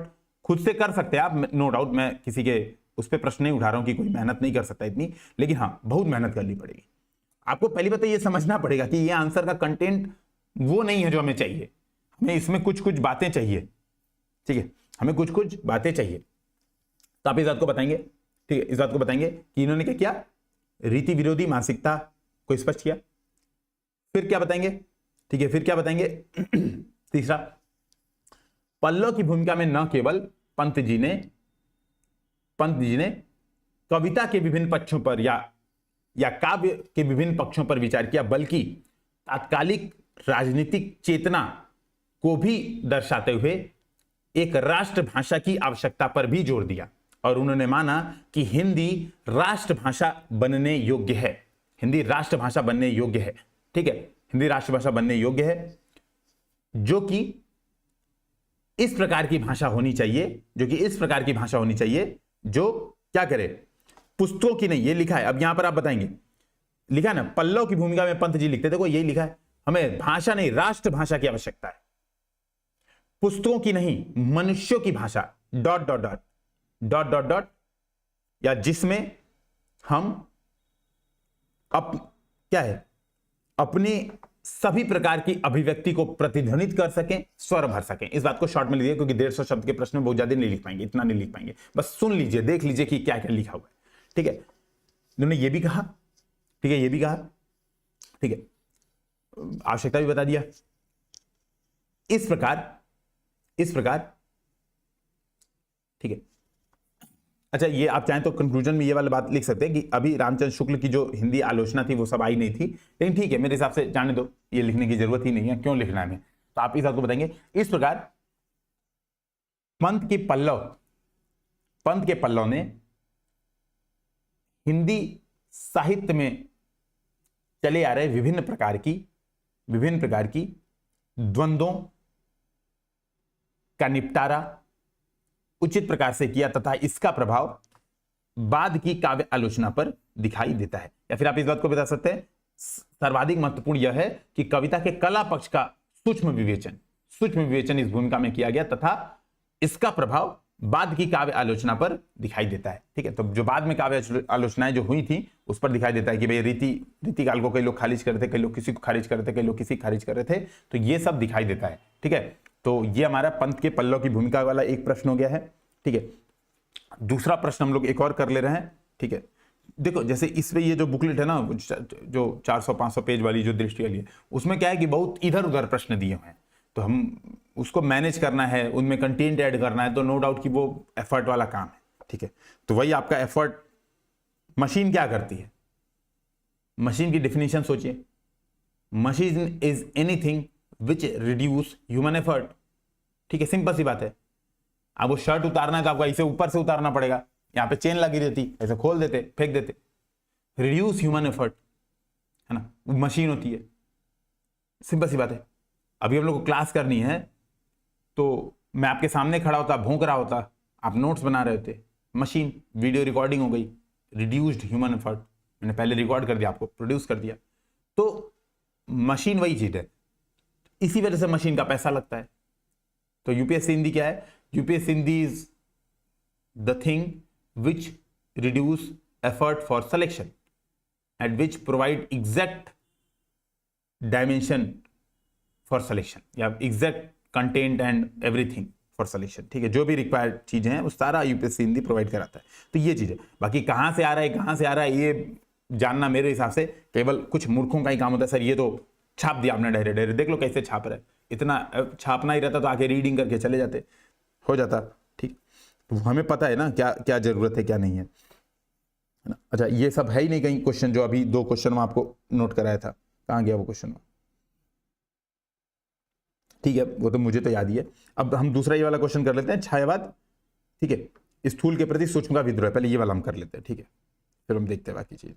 खुद से कर सकते हैं आप, नो डाउट, मैं किसी के उस पर प्रश्न नहीं उठा रहा हूं कि कोई मेहनत नहीं कर सकता इतनी, लेकिन हाँ बहुत मेहनत करनी पड़ेगी। आपको पहली बात तो ये समझना पड़ेगा कि ये आंसर का कंटेंट वो नहीं है जो हमें चाहिए, हमें इसमें कुछ बातें चाहिए। ठीक है, हमें कुछ बातें चाहिए, तो आप इस बात को बताएंगे। ठीक है, इस बात को बताएंगे कि इन्होंने क्या किया, रीति विरोधी मानसिकता को स्पष्ट किया। फिर क्या बताएंगे, ठीक है, फिर क्या बताएंगे तीसरा, पल्लव की भूमिका में न केवल पंत जी ने कविता के विभिन्न पक्षों पर या काव्य के विभिन्न पक्षों पर विचार किया, बल्कि तात्कालिक राजनीतिक चेतना को भी दर्शाते हुए एक राष्ट्रभाषा की आवश्यकता पर भी जोर दिया। और उन्होंने माना कि हिंदी राष्ट्रभाषा बनने योग्य है। ठीक है, हिंदी राष्ट्रभाषा बनने योग्य है, जो कि इस प्रकार की भाषा होनी चाहिए, जो क्या करे, पुस्तकों की नहीं। ये लिखा है, अब यहां पर आप बताएंगे, लिखा है ना, पल्लव की भूमिका में पंत जी लिखते थे, यही लिखा है, हमें भाषा नहीं राष्ट्रभाषा की आवश्यकता है, पुस्तकों की नहीं, मनुष्यों की भाषा, ... या जिसमें हम अपनी सभी प्रकार की अभिव्यक्ति को प्रतिध्वनित कर सकें, स्वर भर सकें। इस बात को शॉर्ट में लीजिए, क्योंकि 150 शब्द के प्रश्न में बहुत ज्यादा नहीं लिख पाएंगे, इतना नहीं लिख पाएंगे, बस सुन लीजिए, देख लीजिए कि क्या क्या लिखा हुआ है। ठीक है, उन्होंने ये भी कहा, ठीक है, ठीक है, आवश्यकता भी बता दिया। इस प्रकार ठीक है। अच्छा, ये आप चाहें तो कंक्लूजन में ये वाला बात लिख सकते हैं कि अभी रामचंद्र शुक्ल की जो हिंदी आलोचना थी वो सब आई नहीं थी, लेकिन ठीक है, मेरे हिसाब से जाने दो, ये लिखने की जरूरत ही नहीं है, क्यों लिखना है हमें। तो आप इस बात को बताएंगे। इस प्रकार पंत के पल्लव ने हिंदी साहित्य में चले आ रहे विभिन्न प्रकार की द्वंद्वों का निपटारा उचित प्रकार से किया, तथा इसका प्रभाव बाद की काव्य आलोचना पर दिखाई देता है। या फिर आप इस बात को बता सकते हैं, सर्वाधिक महत्वपूर्ण यह है कि कविता के कला पक्ष का सूक्ष्म विवेचन इस भूमिका में किया गया, तथा इसका प्रभाव बाद की काव्य आलोचना पर दिखाई देता है। ठीक है, तो जो बाद में काव्य आलोचनाएं जो हुई थी उस पर दिखाई देता है कि भाई रीति काल को कई लोग खारिज कर रहे थे, कई लोग किसी को खारिज कर रहे थे, कई लोग किसी को खारिज कर रहे थे, तो ये सब दिखाई देता है। ठीक है, तो ये हमारा पंत के पल्लव की भूमिका वाला एक प्रश्न हो गया है। ठीक है, दूसरा प्रश्न हम लोग एक और कर ले रहे हैं। ठीक है, देखो जैसे इसमें ये जो बुकलेट है ना, जो 400-500 पेज वाली जो दृष्टि वाली है, उसमें क्या है कि बहुत इधर उधर प्रश्न दिए हुए हैं, तो हम उसको मैनेज करना है, उनमें कंटेंट ऐड करना है, तो नो डाउट कि वो एफर्ट वाला काम है। ठीक है, तो वही आपका एफर्ट। मशीन क्या करती है, मशीन की डेफिनेशन सोचिए, machine is anything which reduce human effort. ठीक है, सिंपल सी बात है। अब वो शर्ट उतारना है तो आपको ऐसे ऊपर से उतारना पड़ेगा, यहाँ पे चेन लगी रहती, ऐसे खोल देते, फेंक देते, रिड्यूस ह्यूमन एफर्ट, है ना, वो मशीन होती है। सिंपल सी बात है। अभी हम लोग को क्लास करनी है तो मैं आपके सामने खड़ा होता, भौंक रहा होता, आप नोट्स बना रहे होते, मशीन, वीडियो रिकॉर्डिंग हो गई, रिड्यूस्ड ह्यूमन एफर्ट, मैंने पहले रिकॉर्ड कर दिया, आपको प्रोड्यूस कर दिया। तो मशीन वही चीज है, इसी वजह से मशीन का पैसा लगता है। तो यूपीएससी हिंदी क्या है? UPSC Hindi is the thing which reduce effort for selection and which provide exact dimension for selection या exact content and everything for selection. ठीक है, जो भी रिक्वायर्ड चीजें हैं वो सारा यूपीएससी हिंदी प्रोवाइड कराता है। तो ये चीज है, बाकी कहां से आ रहा है कहां से आ रहा है ये जानना मेरे हिसाब से केवल कुछ मूर्खों का ही काम होता है। सर ये तो छाप दिया आपने डायरेक्ट, देख लो कैसे छाप रहा है, इतना छापना ही रहता तो आके रीडिंग करके चले जाते, हो जाता। ठीक, तो हमें पता है ना क्या क्या जरूरत है क्या नहीं है ना। अच्छा, ये सब है ही नहीं कहीं क्वेश्चन, जो अभी 2 क्वेश्चन में आपको नोट कराया था, कहां गया वो क्वेश्चन? ठीक है, वो तो मुझे तो याद ही है। अब हम दूसरा ये वाला क्वेश्चन कर लेते हैं, छायावाद। ठीक है, स्थूल के प्रति सूक्ष्म का विद्रोह, पहले ये वाला हम कर लेते हैं। ठीक है, फिर हम देखते हैं बाकी चीजें।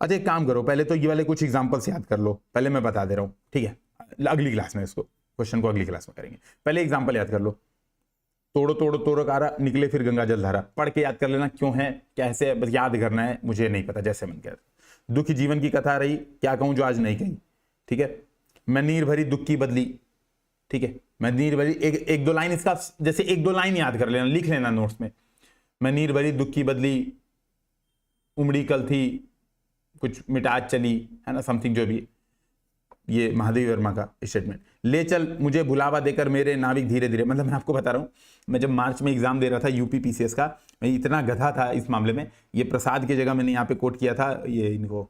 अच्छा, एक काम करो, पहले तो ये वाले कुछ एग्जांपल्स याद कर लो, पहले मैं बता दे रहा हूं। ठीक है, अगली क्लास में इसको क्वेश्चन को अगली क्लास में करेंगे। पहले एग्जांपल याद कर लो। तोड़ो तोड़ो तोड़ो कारा, निकले फिर गंगा जल धारा। पढ़ के याद कर लेना, क्यों है कैसे, बस याद करना है, मुझे नहीं पता, जैसे मन कर। दुखी जीवन की कथा रही, क्या कहूं जो आज नहीं कही। ठीक है, मैं नीर भरी दुख की बदली। ठीक है, मैं नीर भरी, एक दो लाइन इसका, जैसे 1-2 लाइन याद कर लेना, लिख लेना नोट्स में। मैं नीर भरी दुख की बदली, उमड़ी कल थी, कुछ मिटाज चली, है ना, समथिंग जो भी, ये महादेवी वर्मा का स्टेटमेंट। ले चल मुझे बुलावा देकर मेरे नाविक धीरे धीरे। मतलब मैं आपको बता रहा हूँ, मैं जब मार्च में एग्जाम दे रहा था यूपी पीसीएस का, मैं इतना गधा था इस मामले में, ये प्रसाद की जगह मैंने यहाँ पे कोट किया था, ये इनको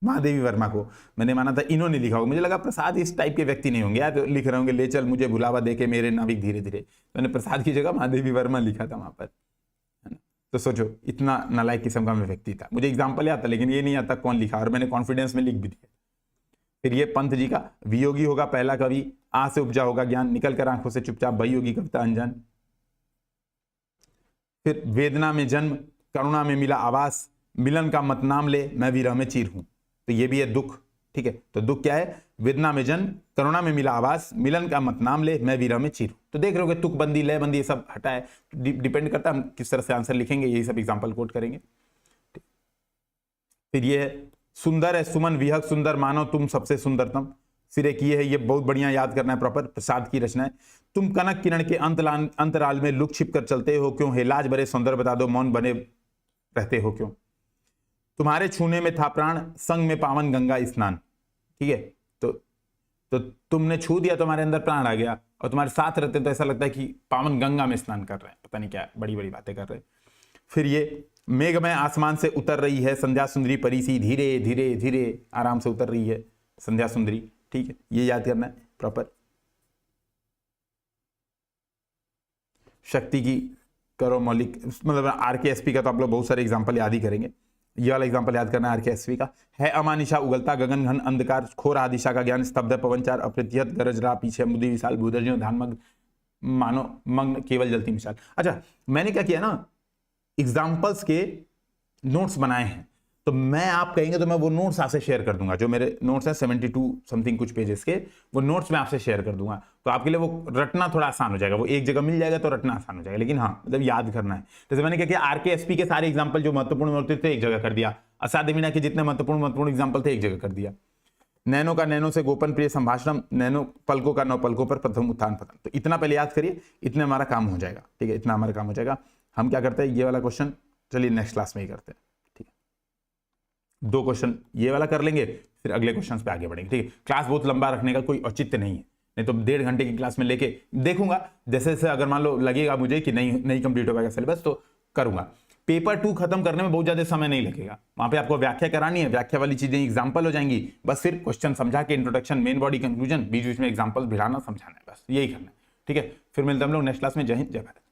महादेवी वर्मा को मैंने माना था इन्होंने लिखा होगा, मुझे लगा प्रसाद इस टाइप के व्यक्ति नहीं होंगे यार, तो लिख रहे होंगे ले चल मुझे बुलावा देके मेरे नाविक धीरे धीरे, मैंने प्रसाद की जगह महादेवी वर्मा लिखा था वहां पर, है ना। तो सोचो इतना नालायक किस्म का मैं व्यक्ति था, मुझे एग्जाम्पल आता लेकिन ये नहीं आता कौन लिखा, और मैंने कॉन्फिडेंस में लिख भी दिया। फिर ये पंत जी का, वियोगी होगा पहला कवि, आ से उपजा होगा ज्ञान, निकल कर आंखों से चुपचाप बही होगी कविता अनजान। फिर वेदना में जन्म, करुणा में मिला आवास, मिलन का मत नाम ले, मैं विरह में चीर हूं। तो ये भी है दुख। ठीक है, तो दुख क्या है? वेदना में जन्म, करुणा में मिला आवास, मिलन का मत नाम ले, मैं विरह में चीर हूं। तो देख रहे हो कि तुकबंदी लयबंदी ये सब हटा है, डिपेंड करता है हम किस तरह से आंसर लिखेंगे, यही सब एग्जाम्पल कोट करेंगे। फिर ये है सुंदर है सुमन विहग सुंदर, मानो तुम सबसे सुंदरतम। सिरे किए है, ये बहुत बढ़िया याद करना है प्रॉपर, प्रसाद की रचना है। तुम कनक किरण के अंतराल में लुक छिप कर चलते हो क्यों, हे लाज भरे सौंदर्य बता दो, मौन बने रहते हो क्यों। तुम्हारे छूने में था प्राण, संग में पावन गंगा स्नान। ठीक है, तो तुमने छू दिया, तुम्हारे अंदर प्राण आ गया, और तुम्हारे साथ रहते तो ऐसा लगता है कि पावन गंगा में स्नान कर रहे हैं, पता नहीं क्या बड़ी बड़ी बातें कर रहे हैं। फिर ये मेघमय आसमान से उतर रही है संध्या सुंदरी परी सी, धीरे धीरे धीरे आराम से उतर रही है संध्या सुंदरी। ठीक है, ये याद करना है प्रॉपर। शक्ति की करो मौलिक, मतलब आरकेएसपी का तो आप लोग बहुत सारे एग्जांपल याद ही करेंगे, ये वाला एग्जांपल याद करना है आरकेएसपी का। है अमानिशा उगलता गगन घन अंधकार, खो रहा दिशा का ज्ञान, स्तब्ध पवनचार अप्रतिहत गरज रहा पीछे मुदी विशाल, भूदर्जियों ध्यान मग्न मानो मग्न केवल जलती मिसाल। अच्छा, मैंने क्या किया ना, एग्जाम्पल्स के नोट्स बनाए हैं, तो मैं आप कहेंगे तो मैं वो नोट्स आपसे शेयर कर दूंगा, जो मेरे नोट्स हैं 72 समथिंग कुछ पेजेस के, वो नोट्स मैं आपसे शेयर कर दूंगा, तो आपके लिए वो रटना थोड़ा आसान हो जाएगा, वो एक जगह मिल जाएगा तो रटना आसान हो जाएगा, लेकिन हाँ मतलब याद करना है। जैसे मैंने क्या किया, आरकेएसपी के सारे एग्जाम्पल जो महत्वपूर्ण होते थे एक जगह कर दिया, असादेमीना के जितने महत्वपूर्ण एग्जाम्पल थे एक जगह कर दिया। नैनो का नैनो से गोपन प्रिय संभाषण, नैनो पलकों का 9 पलकों पर प्रथम उत्थान पतन। तो इतना पहले याद करिए, इतने हमारा काम हो जाएगा। ठीक है, इतना हमारा काम हो जाएगा। हम क्या करते हैं, ये वाला क्वेश्चन चलिए नेक्स्ट क्लास में ही करते हैं। ठीक है, 2 क्वेश्चन ये वाला कर लेंगे, फिर अगले क्वेश्चन पे आगे बढ़ेंगे। ठीक है, क्लास बहुत लंबा रखने का कोई औचित्य नहीं है, नहीं तो 1.5 घंटे की क्लास में लेके देखूंगा, जैसे जैसे अगर मान लो लगेगा मुझे कि नहीं कंप्लीट हो पाएगा सिलेबस तो करूंगा। पेपर 2 खत्म करने में बहुत ज्यादा समय नहीं लगेगा, वहां पे आपको व्याख्या करानी है, व्याख्या वाली चीजें एग्जाम्पल हो जाएंगी, बस फिर क्वेश्चन समझा के इंट्रोडक्शन मेन बॉडी कंक्लूजन, बीच बीच में एग्जाम्पल भिड़ाना समझाना है, बस यही करना है। ठीक है, फिर मिलते हैं हम लोग नेक्स्ट क्लास में। जय हिंद जय भारत।